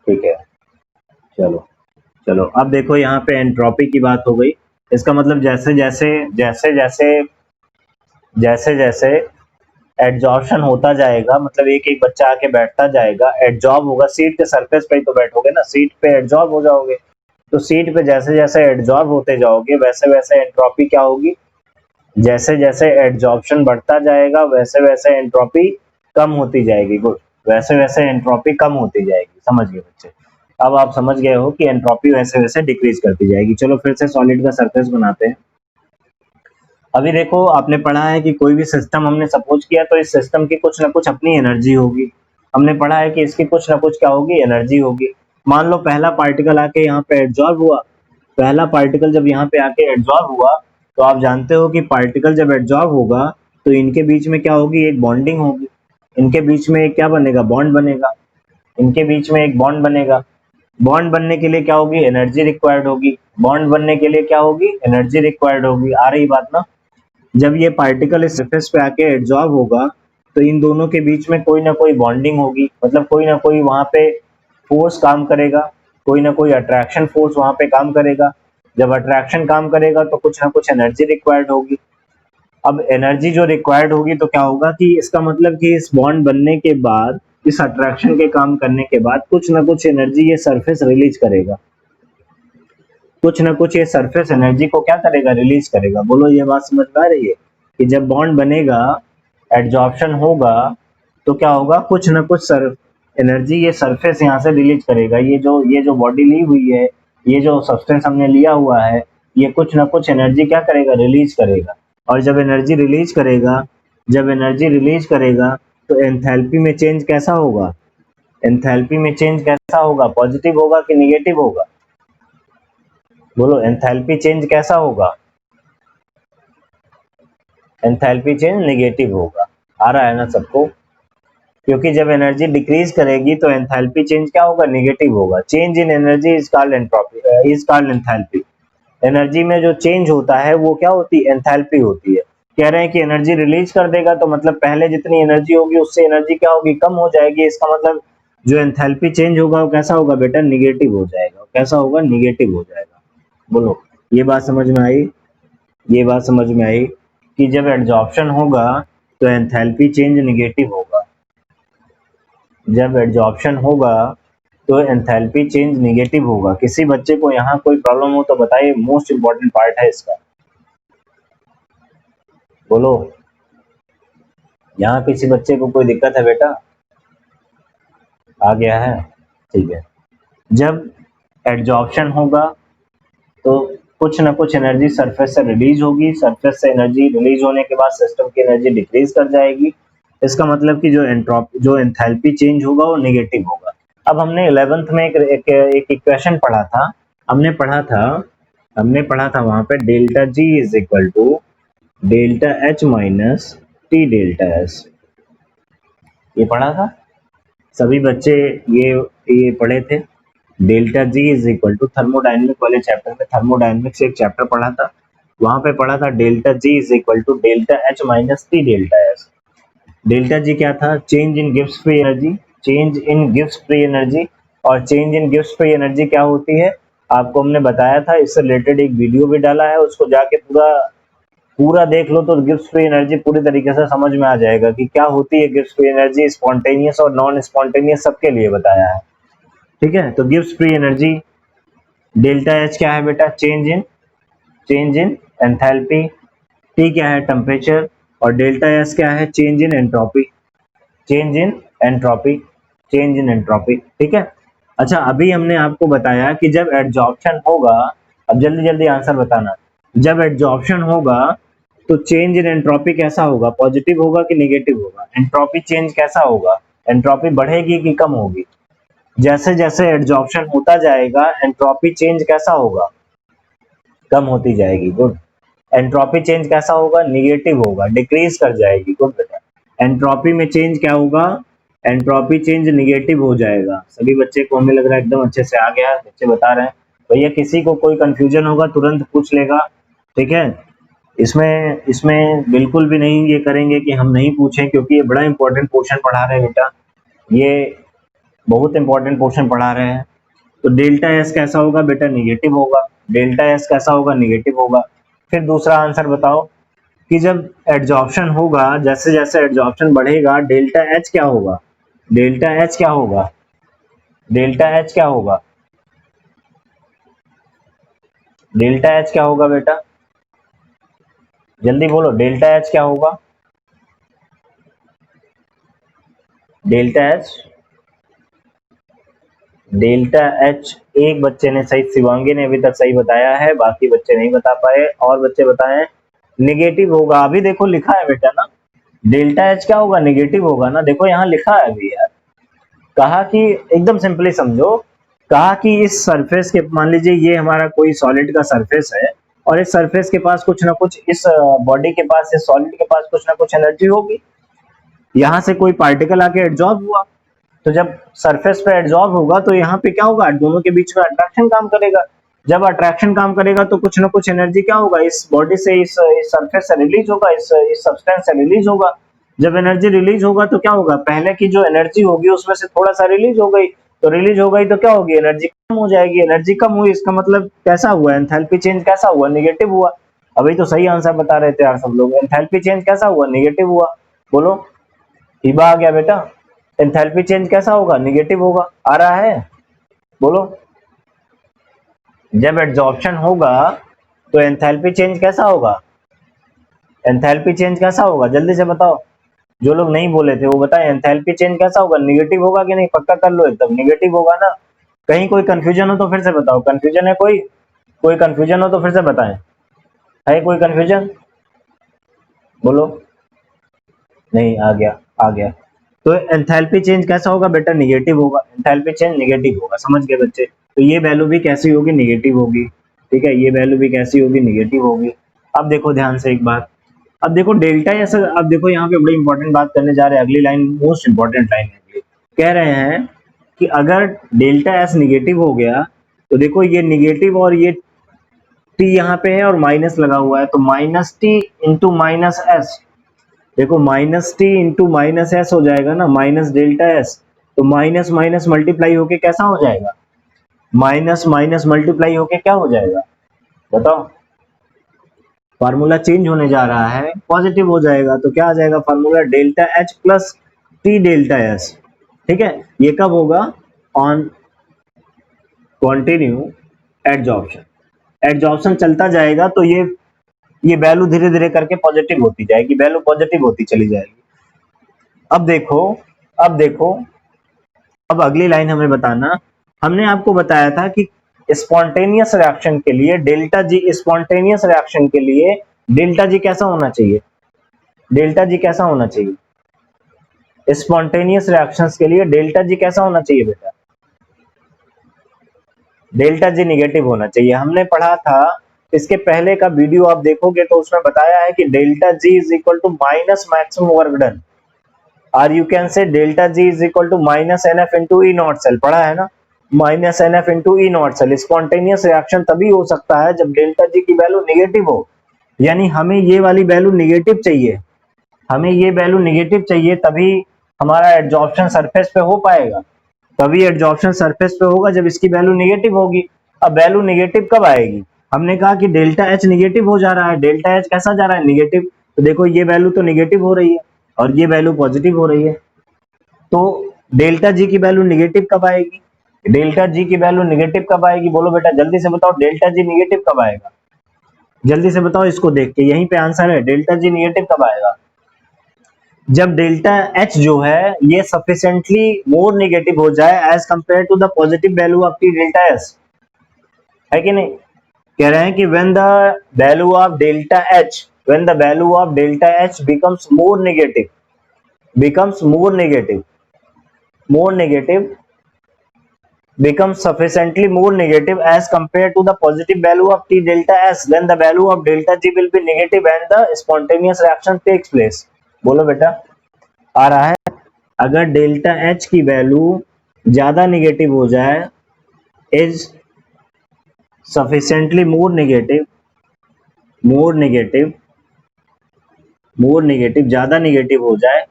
ठीक है, चलो चलो। अब देखो, यहाँ पे एंट्रोपी की बात हो गई। इसका मतलब जैसे जैसे जैसे जैसे जैसे जैसे एड्जॉर्प्शन होता जाएगा, मतलब एक एक बच्चा आके बैठता जाएगा, एड्जॉर्ब होगा। सीट के सरफेस पे ही तो बैठोगे ना, सीट पे एड्जॉर्ब हो जाओगे। तो सीट पे जैसे जैसे एड्जॉर्ब होते जाओगे वैसे वैसे एंट्रोपी क्या होगी? जैसे जैसे एड्जॉर्प्शन बढ़ता जाएगा वैसे वैसे एंट्रोपी कम होती जाएगी। गुड, वैसे वैसे एंट्रोपी कम होती जाएगी। समझ गए बच्चे? अब आप समझ गए हो कि एंट्रोपी वैसे वैसे डिक्रीज करती जाएगी। चलो फिर से सॉलिड का सरफेस बनाते हैं। अभी देखो, आपने पढ़ा है कि कोई भी सिस्टम हमने सपोज किया तो इस सिस्टम की कुछ ना कुछ अपनी एनर्जी होगी। हमने पढ़ा है कि इसकी कुछ ना कुछ क्या होगी? एनर्जी होगी। मान लो पहला पार्टिकल आके यहाँ पे एड्जॉर्ब हुआ। पहला पार्टिकल जब यहाँ पे आके एड्जॉर्ब हुआ, तो आप जानते हो कि पार्टिकल जब एड्जॉर्ब होगा तो इनके बीच में क्या होगी? एक बॉन्डिंग होगी। इनके बीच में एक क्या बनेगा? बॉन्ड बनेगा। इनके बीच में एक बॉन्ड बनेगा। बॉन्ड बनने के लिए क्या होगी? एनर्जी रिक्वायर्ड होगी। बॉन्ड बनने के लिए क्या होगी? एनर्जी रिक्वायर्ड होगी। आ रही बात ना? जब ये पार्टिकल इस सरफेस पे आके एड्जॉर्ब होगा तो इन दोनों के बीच में कोई ना कोई बॉन्डिंग होगी, मतलब कोई ना कोई वहां पे फोर्स काम करेगा, कोई ना कोई अट्रैक्शन फोर्स वहां पे काम करेगा। जब अट्रैक्शन काम करेगा तो कुछ ना कुछ एनर्जी रिक्वायर्ड होगी। अब एनर्जी जो रिक्वायर्ड होगी तो क्या होगा कि इसका मतलब कि इस बॉन्ड बनने के बाद, इस अट्रैक्शन के काम करने के बाद कुछ ना कुछ एनर्जी ये सरफेस रिलीज करेगा। कुछ ना कुछ ये सरफेस एनर्जी को क्या करेगा? रिलीज करेगा। बोलो, ये बात समझ में आ रही है कि जब बॉन्ड बनेगा, एड्जॉर्प्शन होगा, तो क्या होगा? कुछ ना कुछ सर एनर्जी ये सरफेस यहाँ से रिलीज करेगा। ये जो बॉडी ली हुई है, ये जो सब्सटेंस हमने लिया हुआ है, ये कुछ ना कुछ एनर्जी क्या करेगा? रिलीज करेगा। और जब एनर्जी रिलीज करेगा तो एंथैल्पी में चेंज कैसा होगा? एंथैल्पी में चेंज कैसा होगा? पॉजिटिव होगा कि निगेटिव होगा? बोलो, एंथैल्पी चेंज कैसा होगा? एंथैल्पी चेंज नेगेटिव होगा। आ रहा है ना सबको? क्योंकि जब एनर्जी डिक्रीज करेगी तो एंथैल्पी चेंज क्या होगा? नेगेटिव होगा। Change in energy is called entropy, is called enthalpy. Energy में जो चेंज होता है वो क्या होती है? एंथैल्पी होती है। कह रहे हैं कि एनर्जी रिलीज कर देगा तो मतलब पहले जितनी एनर्जी होगी उससे एनर्जी क्या होगी? कम हो जाएगी। इसका मतलब जो एंथैल्पी चेंज होगा वो कैसा होगा बेटा? निगेटिव हो जाएगा। कैसा होगा? निगेटिव हो जाएगा। बोलो, ये बात समझ में आई? ये बात समझ में आई कि जब एड्जॉर्प्शन होगा तो एंथैल्पी चेंज निगेटिव होगा। जब एड्जॉर्प्शन होगा तो एंथैल्पी चेंज निगेटिव होगा। किसी बच्चे को यहाँ कोई प्रॉब्लम हो तो बताइए, मोस्ट इंपॉर्टेंट पार्ट है इसका। बोलो, यहाँ किसी बच्चे को कोई दिक्कत है बेटा? आ गया है? ठीक है। जब एड्जॉर्प्शन होगा तो कुछ ना कुछ एनर्जी सरफेस से रिलीज होगी। सरफेस से एनर्जी रिलीज होने के बाद सिस्टम की एनर्जी डिक्रीज कर जाएगी। इसका मतलब कि जो एंथैल्पी चेंज होगा वो नेगेटिव होगा। अब हमने 11th में एक इक्वेशन पढ़ा था। हमने पढ़ा था वहां पे delta G is equal to delta H minus T delta S. ये पढ़ा था सभी बच्चे? ये पढ़े थे। Delta G is equal to thermodynamic वाले चैप्टर में, थर्मोडाइनमिक्स एक चैप्टर पढ़ा था, वहां पे पढ़ा था delta G is equal to delta H minus T delta S. Delta G क्या था? Change in Gibbs free energy. Change in Gibbs free energy. और change in Gibbs free energy क्या होती है आपको हमने बताया था। इससे रिलेटेड एक वीडियो भी डाला है, उसको जाके पूरा पूरा देख लो तो गिब्स फ्री एनर्जी पूरी तरीके से समझ में आ जाएगा कि क्या होती है गिब्स फ्री एनर्जी। स्पॉन्टेनियस और नॉन स्पॉन्टेनियस सबके लिए बताया है। ठीक है, तो Gibbs free energy delta H क्या है बेटा? Change in enthalpy. टी क्या है? टेम्परेचर। और डेल्टा एस क्या है? Change in entropy. Change in entropy. Change in entropy. ठीक है। अच्छा, अभी हमने आपको बताया कि जब एड्जॉर्प्शन होगा, अब जल्दी जल्दी आंसर बताना। जब एड्जॉर्प्शन होगा तो चेंज इन एंट्रोपी कैसा होगा? पॉजिटिव होगा कि नेगेटिव होगा? एंट्रोपी चेंज कैसा होगा? एंट्रोपी बढ़ेगी कि कम होगी? जैसे जैसे एड्जॉर्प्शन होता जाएगा एंट्रोपी चेंज कैसा होगा? कम होती जाएगी। गुड। एंट्रोपी चेंज कैसा होगा? निगेटिव होगा, डिक्रीज कर जाएगी। गुड बेटा। एंट्रोपी में चेंज क्या होगा, एंट्रोपी चेंज निगेटिव हो जाएगा। सभी बच्चे को हमें लग रहा है एकदम अच्छे से आ गया, बच्चे बता रहे हैं। भैया किसी को कोई कंफ्यूजन होगा तुरंत पूछ लेगा, ठीक है। इसमें इसमें बिल्कुल भी नहीं ये करेंगे कि हम नहीं पूछें, क्योंकि ये बड़ा इंपॉर्टेंट क्वेश्चन पढ़ा रहे हैं बेटा, ये बहुत इंपॉर्टेंट क्वेश्चन पढ़ा रहे हैं। तो डेल्टा एस कैसा होगा बेटा, निगेटिव होगा। डेल्टा एस कैसा होगा, निगेटिव होगा। फिर दूसरा आंसर बताओ कि जब एड्जॉर्प्शन होगा, जैसे जैसे एड्जॉर्प्शन बढ़ेगा, डेल्टा एच क्या होगा, डेल्टा एच क्या होगा, डेल्टा एच क्या होगा, डेल्टा एच क्या होगा बेटा, जल्दी बोलो, डेल्टा एच क्या होगा, डेल्टा एच, डेल्टा एच। एक बच्चे ने सही, शिवांगी ने अभी तक सही बताया है, बाकी बच्चे नहीं बता पाए। और बच्चे बताएं, निगेटिव होगा। अभी देखो लिखा है बेटा ना, डेल्टा एच क्या होगा, निगेटिव होगा ना, देखो यहाँ लिखा है अभी यार। कहा कि एकदम सिंपली समझो, कहा कि इस सरफेस के, मान लीजिए ये हमारा कोई सॉलिड का सरफेस है, और इस सरफेस के पास कुछ ना कुछ, इस बॉडी के पास, इस सॉलिड के पास कुछ ना कुछ एनर्जी होगी। यहाँ से कोई पार्टिकल आके एड्जॉर्ब हुआ, तो जब सरफेस पे एड्जॉर्ब होगा तो यहाँ पे क्या होगा, दोनों के बीच में अट्रैक्शन काम करेगा। जब अट्रैक्शन काम करेगा तो कुछ ना कुछ एनर्जी क्या होगा, इस बॉडी से, इस सरफेस से रिलीज होगा, इस सब्सटेंस से रिलीज होगा। जब एनर्जी रिलीज होगा तो क्या होगा, पहले की जो एनर्जी होगी उसमें से थोड़ा सा रिलीज हो गई, तो रिलीज हो गई तो क्या होगी, एनर्जी कम हो जाएगी। एनर्जी कम हुई, इसका मतलब कैसा हुआ, एंथैल्पी चेंज कैसा हुआ, निगेटिव हुआ। अभी तो सही आंसर बता रहे थे यार सब लोग, एंथैल्पी चेंज कैसा हुआ, निगेटिव हुआ। बोलो, हिबा आ गया बेटा, एंथैल्पी चेंज कैसा होगा, निगेटिव होगा। आ रहा है, बोलो। जब एड्जॉर्प्शन होगा तो एंथैल्पी चेंज कैसा होगा, एंथैल्पी चेंज कैसा होगा, जल्दी से बताओ। जो लोग नहीं बोले थे वो बताएं, एंथैल्पी चेंज कैसा होगा, निगेटिव होगा कि नहीं, पक्का कर लो एकदम, निगेटिव होगा ना। कहीं कोई कंफ्यूजन हो तो फिर से बताओ, कंफ्यूजन है कोई, कोई कंफ्यूजन हो तो फिर से बताएं, है कोई कंफ्यूजन, बोलो। नहीं, आ गया, आ गया। तो एंथैल्पी चेंज कैसा होगा बेटा, निगेटिव होगा। एंथैल्पी चेंज निगेटिव होगा, समझ गए बच्चे। तो ये वैल्यू भी कैसी होगी, निगेटिव होगी, ठीक है, ये वैल्यू भी कैसी होगी, निगेटिव होगी। अब देखो ध्यान से एक बात, अब देखो डेल्टा ऐसा, अब देखो यहाँ पे बड़ी इंपॉर्टेंट बात करने जा रहे हैं, अगली लाइन मोस्ट इंपॉर्टेंट लाइन है अगली। कह रहे हैं कि अगर डेल्टा एस निगेटिव हो गया, तो देखो ये निगेटिव और ये टी यहाँ पे है और माइनस लगा हुआ है, तो minus T into minus S, देखो minus T into minus S हो जाएगा ना, माइनस डेल्टा एस। तो माइनस माइनस मल्टीप्लाई होके कैसा हो जाएगा, माइनस माइनस मल्टीप्लाई होके क्या हो जाएगा, बताओ। फार्मूला चेंज होने जा रहा है, पॉजिटिव हो जाएगा। तो क्या आ जाएगा formula, delta H plus T delta S, ठीक है। ये कब होगा, ऑन कंटिन्यू एड्जॉर्प्शन, एड्जॉर्प्शन चलता जाएगा तो ये वैल्यू धीरे धीरे करके पॉजिटिव होती जाएगी, वैल्यू पॉजिटिव होती चली जाएगी। अब देखो, अब देखो, अब अगली लाइन हमें बताना, हमने आपको बताया था कि स्पॉन्टेनियस रिएक्शन के लिए डेल्टा जी, स्पॉन्टेनियस रिएक्शन के लिए डेल्टा जी कैसा होना चाहिए, डेल्टा जी कैसा होना चाहिए, स्पॉन्टेनियस रिएक्शंस के लिए डेल्टा जी कैसा होना चाहिए बेटा, डेल्टा जी निगेटिव होना चाहिए। हमने पढ़ा था, इसके पहले का वीडियो आप देखोगे तो उसमें बताया है कि delta G is equal to minus maximum work done, और you can say delta G is equal to minus n F into E naught cell, पढ़ा है ना, minus n F into E naught cell. Spontaneous reaction तभी हो सकता है जब delta G की वैल्यू निगेटिव हो, यानी हमें ये वाली वैल्यू निगेटिव चाहिए, हमें ये वैल्यू निगेटिव चाहिए, तभी हमारा एड्जॉर्प्शन सरफेस पे हो पाएगा, तभी एड्जॉर्प्शन सरफेस पे होगा जब इसकी वैल्यू निगेटिव होगी। अब वैल्यू निगेटिव कब आएगी, हमने कहा कि डेल्टा एच निगेटिव हो जा रहा है, डेल्टा एच कैसा जा रहा है, निगेटिव। तो देखो ये वैल्यू तो निगेटिव हो रही है और ये वैल्यू पॉजिटिव हो रही है, तो डेल्टा जी की वैल्यू निगेटिव कब आएगी, डेल्टा जी की वैल्यू निगेटिव कब आएगी, बोलो बेटा जल्दी से बताओ, डेल्टा जी निगेटिव कब आएगा, जल्दी से बताओ, इसको देख के यहीं पे आंसर है, डेल्टा जी निगेटिव कब आएगा, जब डेल्टा एच जो है ये सफिशिएंटली मोर नेगेटिव हो जाए as compare to the positive value of T delta S, है कि नहीं। कह रहे हैं कि when the value of delta H, when the value of delta H becomes more negative, becomes more negative, becomes sufficiently more negative as compared to the positive value of t delta s, then the value of delta g will be negative and the spontaneous reaction takes place। बोलो बेटा, आ रहा है। अगर delta H की value ज्यादा negative हो जाए, is sufficiently more negative ज्यादा निगेटिव हो जाए,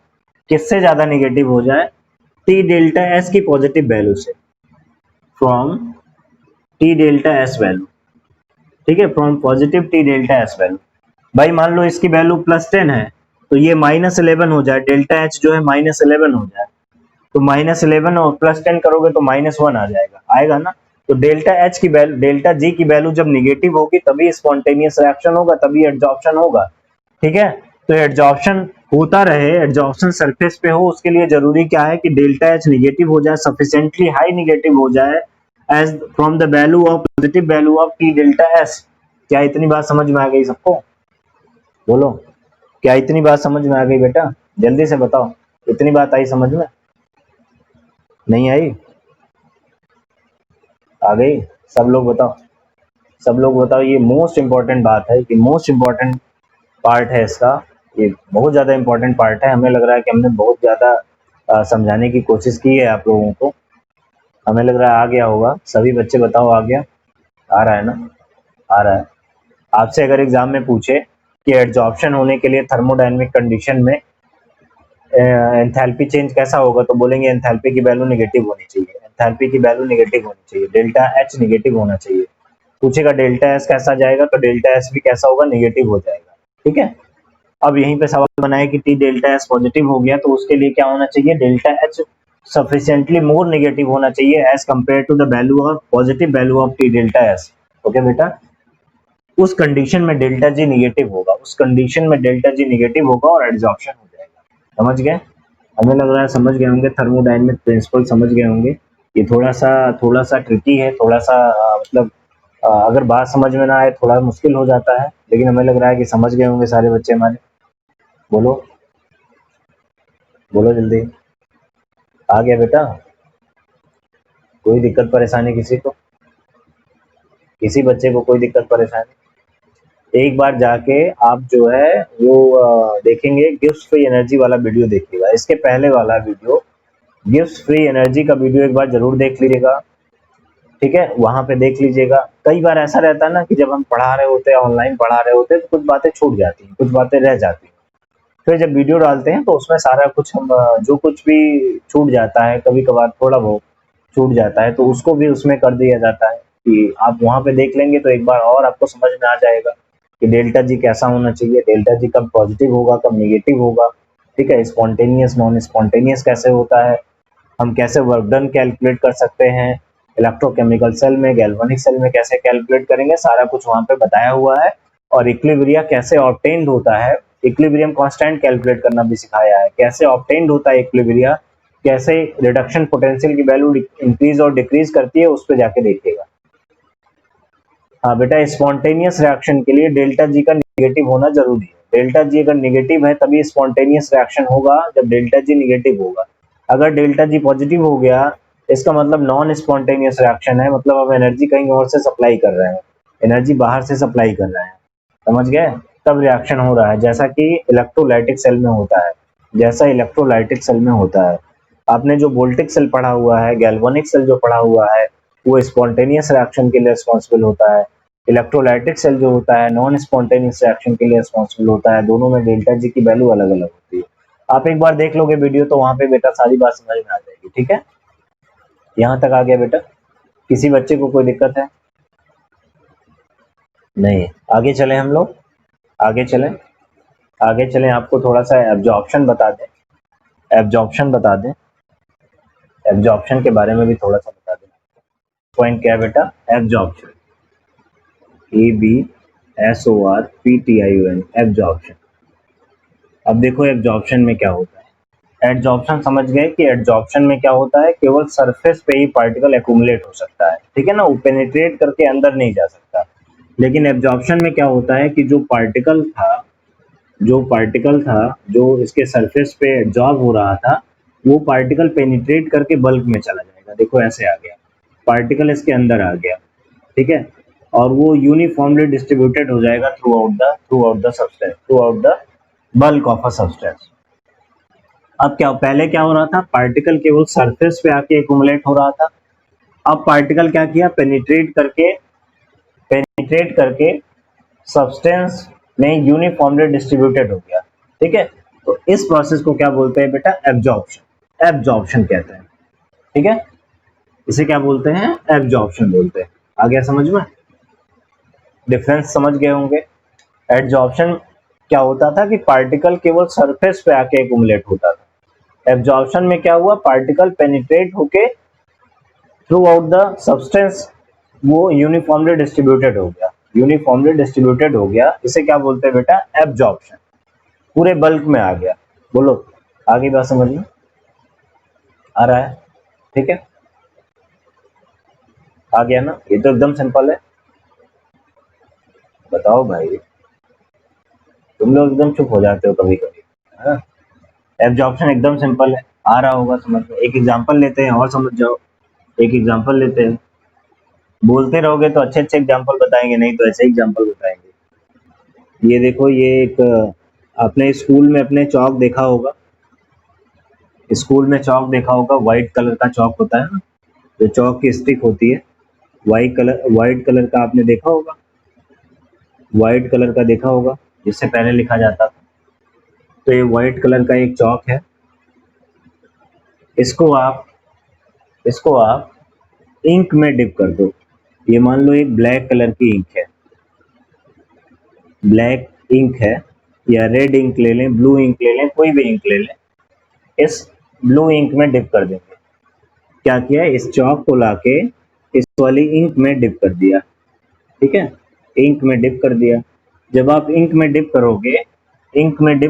किससे ज्यादा निगेटिव हो जाए, टी डेल्टा एस की पॉजिटिव वैल्यू से, from T delta S value, ठीक है, from positive T delta S value. भाई मान लो इसकी वैल्यू +10 है, तो ये -11 हो जाए, डेल्टा एच जो है -11 हो जाए, तो -11 और +10 करोगे तो -1 आ जाएगा, आएगा ना। तो डेल्टा एच की वैल्यू, डेल्टा जी की वैल्यू जब निगेटिव होगी तभी स्पॉन्टेनियस रिएक्शन होगा, तभी एडजॉर्प्शन होगा, ठीक है। तो एडजॉर्प्शन होता रहे, एडजॉर्प्शन सरफेस पे हो, उसके लिए जरूरी क्या है कि डेल्टा एच निगेटिव हो जाए, सफिशिएंटली हाई निगेटिव हो जाए, as from the value of positive value of T delta S. क्या इतनी बात समझ में आ गई सबको? बोलो, क्या इतनी बात समझ में आ गई बेटा? जल्दी से बताओ, इतनी बात आई समझ में? नहीं आई? आ गई? सब लोग बताओ, सब लोग बताओ। ये मोस्ट इंपॉर्टेंट बात है, कि मोस्ट इंपॉर्टेंट पार्ट है इसका, ये बहुत ज़्यादा इंपॉर्टेंट पार्ट है। हमें लग रहा है कि हमने बहुत ज़्यादा समझाने की कोशिश की है आप लोगों को, हमें लग रहा है आ गया होगा। सभी बच्चे बताओ, आ गया? आ रहा है ना? आ रहा है। आपसे अगर एग्जाम में पूछे कि एडजॉर्प्शन होने के लिए थर्मोडायनेमिक कंडीशन में एंथैल्पी चेंज कैसा होगा, तो बोलेंगे एंथैल्पी की वैल्यू नेगेटिव होनी चाहिए, एंथैल्पी की वैल्यू नेगेटिव होनी चाहिए, डेल्टा एच नेगेटिव होना चाहिए। पूछेगा डेल्टा एस कैसा जाएगा, तो डेल्टा एस भी कैसा होगा, नेगेटिव हो जाएगा, ठीक है। अब यहीं पे सवाल बनाया कि टी डेल्टा एस पॉजिटिव हो गया, तो उसके लिए क्या होना चाहिए, delta H sufficiently more negative होना चाहिए as compare to the value of positive value of T delta S. Okay बेटा, उस कंडीशन में डेल्टा जी निगेटिव होगा, उस कंडीशन में डेल्टा जी निगेटिव होगा और एडजॉर्प्शन हो जाएगा। समझ गए? हमें लग रहा है समझ गए होंगे, थर्मोडायनेमिक प्रिंसिपल समझ गए होंगे। ये थोड़ा सा ट्रिकी है, थोड़ा सा मतलब अगर बात समझ में ना आए थोड़ा मुश्किल हो जाता है, लेकिन हमें लग रहा है कि समझ गए होंगे सारे बच्चे हमारे। बोलो, बोलो जल्दी। आ गया बेटा? कोई दिक्कत परेशानी किसी को? किसी बच्चे को कोई दिक्कत परेशानी? एक बार जाके आप जो है वो देखेंगे, गिव्स फ्री एनर्जी वाला वीडियो देखिएगा, इसके पहले वाला वीडियो, गिव्स फ्री एनर्जी का वीडियो एक बार जरूर देख लीजिएगा, ठीक है, वहां पे देख लीजिएगा। कई बार ऐसा रहता है ना कि जब हम पढ़ा रहे होते हैं, ऑनलाइन पढ़ा रहे होते हैं, तो कुछ बातें छूट जाती हैं, कुछ बातें रह जाती हैं, फिर जब वीडियो डालते हैं तो उसमें सारा कुछ हम जो कुछ भी छूट जाता है, कभी कभार थोड़ा बहुत छूट जाता है, तो उसको भी उसमें कर दिया जाता है कि आप वहां पे देख लेंगे तो एक बार और आपको समझ में आ जाएगा कि डेल्टा जी कैसा होना चाहिए, डेल्टा जी कब पॉजिटिव होगा, कब निगेटिव होगा, ठीक है, स्पॉन्टेनियस नॉन स्पॉन्टेनियस कैसे होता है, हम कैसे वर्क डन कैलकुलेट कर सकते हैं, इलेक्ट्रोकेमिकल सेल में, गैल्वेनिक सेल में कैसे कैलकुलेट करेंगे, सारा कुछ वहां पे बताया हुआ है। और इक्विलिब्रिया कैसे ऑब्टेन्ड होता है, इक्विलिब्रियम कांस्टेंट कैलकुलेट करना भी सिखाया है, कैसे ऑब्टेन्ड होता है इक्विलिब्रिया, कैसे रिडक्शन पोटेंशियल की वैल्यू इंक्रीज और डिक्रीज करती है, उस पर जाके देखिएगा। हाँ बेटा, स्पॉन्टेनियस रिएक्शन के लिए डेल्टा जी का निगेटिव होना जरूरी है, डेल्टा जी अगर निगेटिव है तभी स्पॉन्टेनियस रिएक्शन होगा, जब डेल्टा जी निगेटिव होगा। अगर डेल्टा जी पॉजिटिव हो गया, इसका मतलब नॉन स्पॉन्टेनियस रिएक्शन है, मतलब हम एनर्जी कहीं और से सप्लाई कर रहे हैं, एनर्जी बाहर से सप्लाई कर रहे हैं, समझ गए, तब रिएक्शन हो रहा है, जैसा कि इलेक्ट्रोलाइटिक सेल में होता है, जैसा इलेक्ट्रोलाइटिक सेल में होता है। आपने जो वोल्टिक सेल पढ़ा हुआ है, गैल्वेनिक सेल जो पढ़ा हुआ है, वो स्पॉन्टेनियस रिएक्शन के लिए रिस्पॉन्सिबल होता है। इलेक्ट्रोलाइटिक सेल जो होता है नॉन स्पॉन्टेनियस रिएक्शन के लिए रिस्पॉन्सिबल होता है। दोनों में डेल्टा जी की वैल्यू अलग अलग होती है। आप एक बार देख लोगे वीडियो तो वहां पे बेटा सारी बात समझ में आ जाएगी, ठीक है। यहाँ तक आ गया बेटा? किसी बच्चे को कोई दिक्कत है? नहीं? आगे चले हम लोग, आगे चलें, आगे चलें, आपको थोड़ा सा एब्जॉर्प्शन बता दें, एब्जॉर्प्शन बता दें, एब्जॉर्प्शन के बारे में भी थोड़ा सा बता दें। पॉइंट क्या है बेटा? Absorption, ABSORPTION, absorption. अब देखो एब्जॉर्प्शन में क्या होता है। एडजॉर्प्शन समझ गए कि एडजॉर्प्शन में क्या होता है, केवल सरफेस पे ही पार्टिकल एक्यूमुलेट हो सकता है, ठीक है ना, वो पेनिट्रेट करके अंदर नहीं जा सकता। लेकिन एब्जॉर्प्शन में क्या होता है कि जो पार्टिकल था जो इसके सरफेस पे एब्जॉर्ब हो रहा था, वो पार्टिकल पेनिट्रेट करके बल्क में चला जाएगा। देखो ऐसे आ गया, पार्टिकल इसके अंदर आ गया, ठीक है, और वो यूनिफॉर्मली डिस्ट्रीब्यूटेड हो जाएगा through out the substance, through out the bulk of a substance. अब क्या पहले क्या हो रहा था, पार्टिकल केवल सरफेस पे आके एक्युमुलेट हो रहा था। अब पार्टिकल क्या किया, पेनिट्रेट करके सब्सटेंस में यूनिफॉर्मली डिस्ट्रीब्यूटेड हो गया। ठीक है, तो इस प्रोसेस को क्या बोलते हैं बेटा, एब्जॉर्प्शन। एब्जॉर्प्शन कहते हैं। ठीक है, इसे क्या बोलते हैं, एब्जॉर्प्शन बोलते हैं। आ गया समझ में, डिफरेंस समझ गए होंगे। एब्जॉर्प्शन क्या होता था कि पार्टिकल केवल सरफेस पे आके एक्युमुलेट होता था। एब्जॉर्प्शन में क्या हुआ, पार्टिकल पेनिट्रेट होके थ्रू आउट द सब्सटेंस वो यूनिफॉर्मली डिस्ट्रीब्यूटेड हो गया। यूनिफॉर्मली डिस्ट्रीब्यूटेड हो गया, इसे क्या बोलते हैं बेटा, एब्जॉर्प्शन। पूरे बल्क में आ गया। बोलो, आगे बात समझ में आ रहा है? ठीक है, आ गया ना, ये तो एकदम सिंपल है। बताओ भाई, तुम लोग एकदम चुप हो जाते हो कभी कभी, है ना। एब्जॉर्प्शन एकदम सिंपल है, आ रहा होगा समझ में। एक एग्जांपल लेते हैं और समझ जाओ। एक एग्जांपल लेते हैं, बोलते रहोगे तो अच्छे अच्छे एग्जांपल बताएंगे, नहीं तो ऐसे एग्जांपल बताएंगे। ये देखो, ये एक अपने स्कूल में अपने चौक देखा होगा। स्कूल में चौक देखा होगा, व्हाइट कलर का चौक होता है ना, जो चौक की स्टिक होती है, व्हाइट कलर का आपने देखा होगा। व्हाइट कलर का देखा होगा, जिससे पहले लिखा जाता था। तो ये व्हाइट कलर का एक चौक है। इसको आप इसको आप इंक में डिप कर दो। ये मान लो एक ब्लैक कलर की इंक है, ब्लैक इंक है, या रेड इंक ले लें, ब्लू इंक ले लें, कोई भी इंक ले लें। इस ब्लू इंक में डिप कर देंगे। क्या किया, इस चौक को लाके इस वाली इंक में डिप कर दिया। ठीक है, इंक में डिप कर दिया। जब आप इंक में डिप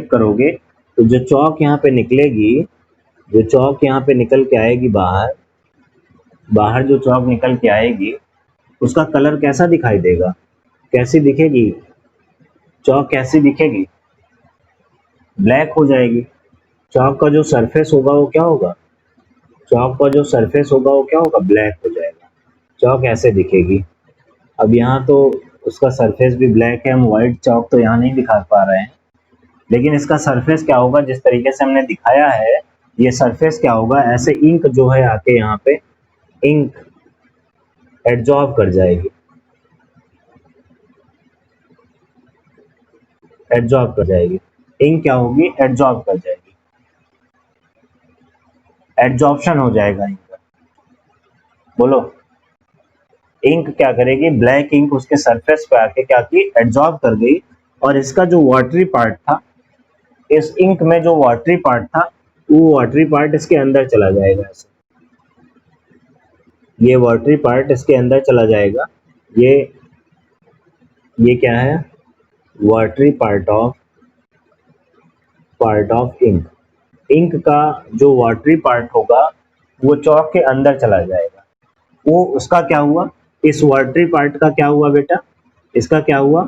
करोगे तो जो चौक यहाँ पे निकलेगी, जो चौक यहाँ पे निकल के आएगी बाहर, बाहर जो चौक निकल के आएगी, उसका कलर कैसा दिखाई देगा, कैसी दिखेगी चौक, कैसी दिखेगी, ब्लैक हो जाएगी। चौक का जो सरफेस होगा वो क्या होगा, चौक का जो सरफेस होगा वो क्या होगा, ब्लैक हो जाएगा। चौक ऐसे दिखेगी। अब यहाँ तो उसका सरफेस भी ब्लैक है, हम व्हाइट चौक तो यहाँ नहीं दिखा पा रहे हैं, लेकिन इसका सरफेस क्या होगा, जिस तरीके से हमने दिखाया है, ये सरफेस क्या होगा, ऐसे इंक जो है आके यहाँ पे इंक एड्जॉर्ब कर जाएगी, एड्जॉर्ब कर जाएगी। इंक क्या होगी, एड्जॉर्ब कर जाएगी, एड्जॉर्प्शन हो जाएगा इंक का। बोलो, इंक क्या करेगी, ब्लैक इंक उसके सरफेस पे आके क्या की, एड्जॉर्ब कर गई, और इसका जो वाटरी पार्ट था, इस इंक में जो वाटरी पार्ट था, वो वाटरी पार्ट इसके अंदर चला जाएगा। ऐसे ये वाटरी पार्ट इसके अंदर चला जाएगा। ये ये क्या है, watery part of ink. Ink का जो वाटरी पार्ट होगा वो चौक के अंदर चला जाएगा। वो उसका क्या हुआ, इस वाटरी पार्ट का क्या हुआ बेटा, इसका क्या हुआ,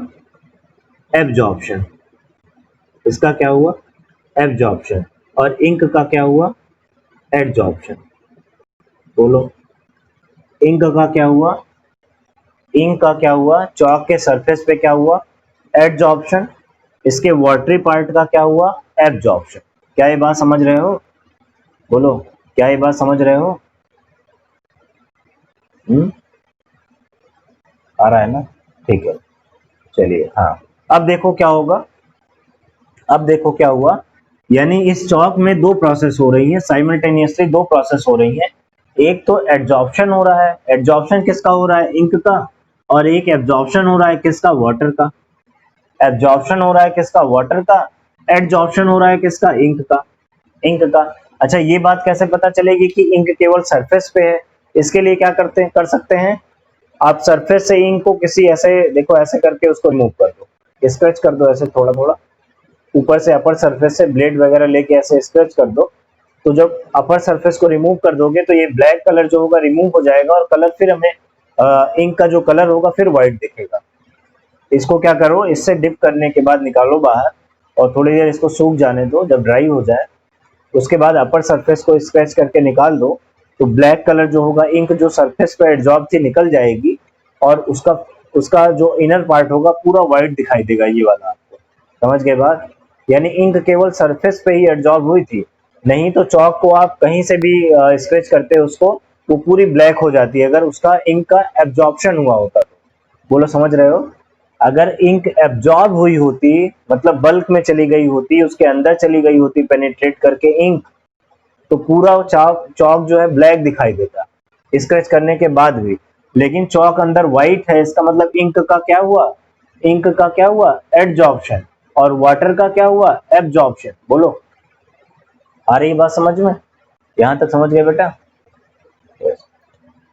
एब्जॉर्प्शन। इसका क्या हुआ, एब्जॉर्प्शन। और इंक का क्या हुआ, एडजॉर्प्शन। बोलो, इंक का क्या हुआ, इंक का क्या हुआ, चौक के सरफेस पे क्या हुआ, एडजॉर्प्शन। इसके वाटरी पार्ट का क्या हुआ, एब्जॉर्प्शन। क्या ये बात समझ रहे हो? बोलो, क्या ये बात समझ रहे हो? आ रहा है ना, ठीक है, चलिए। हाँ, अब देखो क्या होगा, अब देखो क्या हुआ, यानी इस चौक में दो प्रोसेस हो रही है साइमल्टेनियसली, दो प्रोसेस हो रही है। एक तो एड्जॉर्प्शन हो रहा है, एड्जॉर्प्शन किसका हो रहा है, इंक का, और एक एब्जॉर्प्शन हो रहा है किसका, वाटर का। एब्जॉर्प्शन हो रहा है किसका, वाटर का, एडजॉर्प्शन हो रहा है किसका, इंक का, इंक का। अच्छा, ये बात कैसे पता चलेगी कि इंक केवल सरफेस पे है? इसके लिए क्या कर सकते हैं, आप सरफेस से इंक को किसी ऐसे, देखो ऐसे करके उसको रिमूव कर दो, स्क्रैच कर दो ऐसे थोड़ा थोड़ा, ऊपर से अपर सरफेस से ब्लेड वगैरह लेके ऐसे स्क्रैच कर दो। तो जब अपर सरफेस को रिमूव कर दोगे तो ये ब्लैक कलर जो होगा रिमूव हो जाएगा, और कलर फिर हमें इंक का जो कलर होगा फिर व्हाइट दिखेगा। इसको क्या करो, इससे डिप करने के बाद निकालो बाहर, और थोड़ी देर इसको सूख जाने दो, जब ड्राई हो जाए उसके बाद अपर सरफेस को स्क्रैच करके निकाल दो। तो ब्लैक कलर जो होगा, इंक जो सरफेस पे एड्जॉर्ब थी निकल जाएगी, और उसका उसका जो इनर पार्ट होगा पूरा व्हाइट दिखाई देगा, ये वाला। आपको समझ गए बात, यानी इंक केवल सरफेस पे ही एड्जॉर्ब हुई थी, नहीं तो चौक को आप कहीं से भी स्क्रैच करते हो उसको, वो पूरी ब्लैक हो जाती है अगर उसका इंक का एब्जॉर्प्शन हुआ होता तो। बोलो समझ रहे हो? अगर इंक एब्जॉर्ब हुई होती, मतलब बल्क में चली गई होती, उसके अंदर चली गई होती पेनिट्रेट करके इंक, तो पूरा चौक चौक जो है ब्लैक दिखाई देता स्क्रैच करने के बाद भी। लेकिन चौक अंदर व्हाइट है, इसका मतलब इंक का क्या हुआ? इंक का क्या हुआ? एडजॉर्प्शन। और वाटर का क्या हुआ? एब्जॉर्प्शन। बोलो आ रही बात समझ में? यहाँ तक समझ गए बेटा?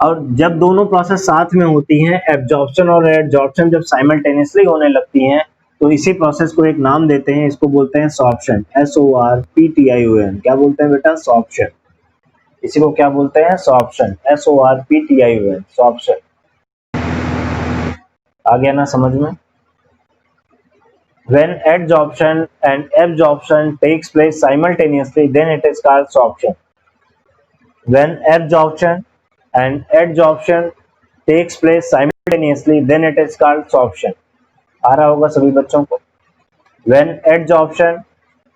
और जब दोनों प्रोसेस साथ में होती हैं, एब्जॉर्प्शन और एडजॉर्प्शन जब साइमल्टेनियसली होने लगती हैं, तो इसी प्रोसेस को एक नाम देते हैं, इसको बोलते हैं सॉर्प्शन। SORPTION। क्या बोलते हैं बेटा? सॉर्प्शन। इसी को क्या बोलते हैं? सॉर्प्शन। SORPTION, sorption. आ गया ना समझ में? When adsorption and absorption takes place simultaneously, then it is called sorption. When absorption and adsorption takes place simultaneously, then it is called sorption. आ रहा होगा सभी बच्चों को? When adsorption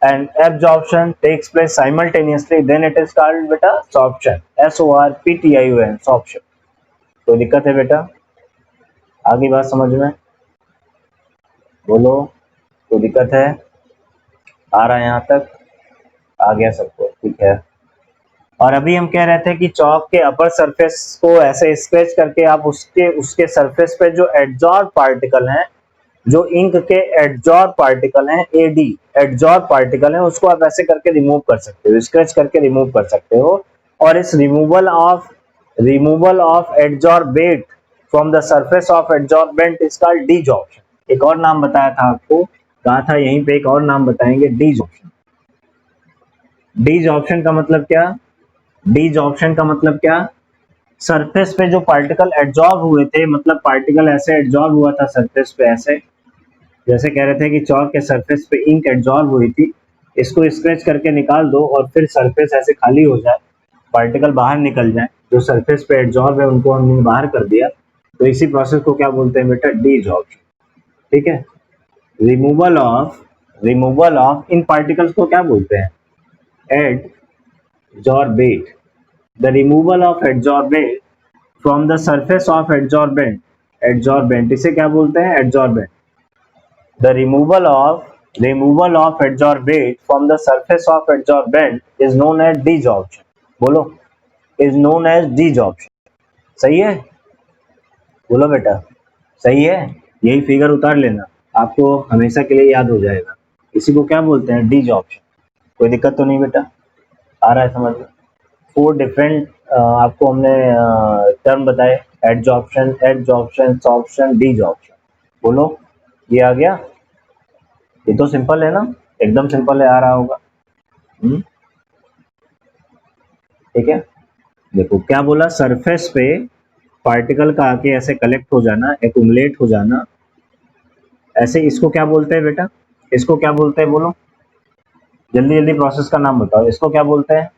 and absorption takes place simultaneously, then it is called बेटा sorption. SORPTION, sorption. कोई दिक्कत है बेटा? आगे बात समझ में? बोलो कोई दिक्कत है? आ रहा है यहाँ तक? आ गया सबको? ठीक है। और अभी हम कह रहे थे कि चौक के अपर सरफेस को ऐसे स्क्रैच करके आप उसके उसके सरफेस पे जो एडजॉर्ब पार्टिकल हैं, जो इंक के एडजॉर्ब पार्टिकल हैं, एडी एडजॉर्ब पार्टिकल हैं, उसको आप ऐसे करके रिमूव कर सकते हो, स्क्रैच करके रिमूव कर सकते हो। और इस removal of adsorbate from the surface of adsorbent is called desorption. एक और नाम बताया था आपको, कहा था यहीं पे एक और नाम बताएंगे, डीजॉर्प्शन। डीजॉर्प्शन का मतलब क्या? डीजॉर्प्शन का मतलब क्या? सरफेस पे जो पार्टिकल एडजॉर्ब हुए थे, मतलब पार्टिकल ऐसे एडजॉर्ब हुआ था सरफेस पे, ऐसे जैसे कह रहे थे कि चौक के सरफेस पे इंक एडजॉर्ब हुई थी, इसको स्क्रैच करके निकाल दो और फिर सरफेस ऐसे खाली हो जाए, पार्टिकल बाहर निकल जाए, जो सरफेस पे एडजॉर्ब है उनको हमने बाहर कर दिया, तो इसी प्रोसेस को क्या बोलते हैं बेटा? डीजॉर्प्शन। ठीक है। रिमूवल ऑफ इन पार्टिकल्स को क्या बोलते हैं? Adsorbate. The removal of adsorbate from the surface of adsorbent इसे क्या बोलते हैं? adsorbent. The removal of adsorbate from the surface of adsorbent is known as desorption. बोलो, is known as desorption. सही है? बोलो बेटा, सही है? यही फिगर उतार लेना, आपको हमेशा के लिए याद हो जाएगा। इसी को क्या बोलते हैं? desorption. कोई दिक्कत तो नहीं बेटा? आ रहा है समझ में? 4 डिफरेंट आपको हमने टर्म बताए, एडजॉर्प्शन, सॉर्प्शन, डीजॉर्प्शन। बोलो ये आ गया? ये तो सिंपल है ना, एकदम सिंपल है, आ रहा होगा। ठीक है। देखो क्या बोला, सरफेस पे पार्टिकल का आके ऐसे कलेक्ट हो जाना, एक्यूमुलेट हो जाना, ऐसे, इसको क्या बोलते हैं बेटा? इसको क्या बोलते हैं? बोलो जल्दी जल्दी, प्रोसेस का नाम बताओ, इसको क्या बोलते हैं?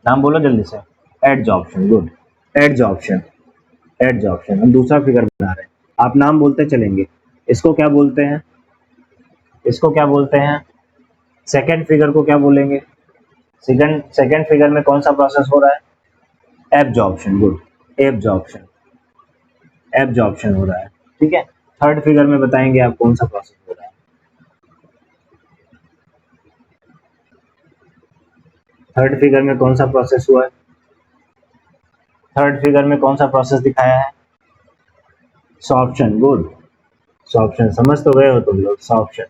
नाम बोलो जल्दी से। Adsorption, good, adsorption. एडजॉर्प्शन। हम दूसरा फिगर बना रहे हैं, आप नाम बोलते चलेंगे। इसको क्या बोलते हैं? इसको क्या बोलते हैं? सेकंड फिगर को क्या बोलेंगे? सेकंड फिगर में कौन सा प्रोसेस हो रहा है? Absorption, good, absorption. एब्जॉर्प्शन हो रहा है। ठीक है। थर्ड फिगर में बताएंगे आप कौन सा प्रोसेस हो रहा है। थर्ड फिगर में कौन सा प्रोसेस हुआ है? थर्ड फिगर में कौन सा प्रोसेस दिखाया है? Sorption, good, sorption. समझ तो गए हो तुम लोग? सॉर्प्शन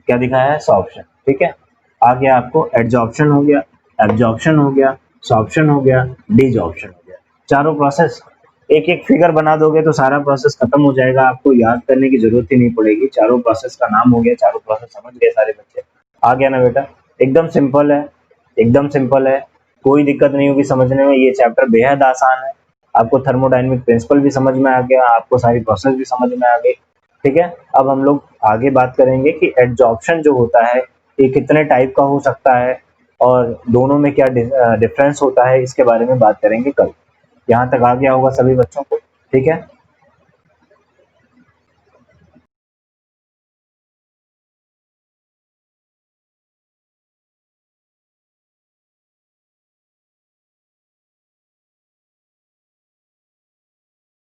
क्या दिखाया है? सॉर्प्शन। ठीक है। आ गया आपको, एडजॉर्प्शन हो गया, एब्जॉर्प्शन हो गया, सॉर्प्शन हो गया, डीजॉर्प्शन हो गया। चारों प्रोसेस एक एक फिगर बना दोगे तो सारा प्रोसेस खत्म हो जाएगा, आपको याद करने की जरूरत ही नहीं पड़ेगी। चारों प्रोसेस का नाम हो गया, चारों प्रोसेस समझ गए सारे बच्चे? आ गया ना बेटा? एकदम सिंपल है, एकदम सिंपल है, कोई दिक्कत नहीं होगी समझने में। ये चैप्टर बेहद आसान है, आपको थर्मोडायनेमिक प्रिंसिपल भी समझ में आ गया, आपको सारी प्रोसेस भी समझ में आ गई। ठीक है। अब हम लोग आगे बात करेंगे कि एडजॉर्प्शन जो होता है ये कितने टाइप का हो सकता है और दोनों में क्या डिफरेंस होता है, इसके बारे में बात करेंगे कल। यहाँ तक आ गया होगा सभी बच्चों को? ठीक है।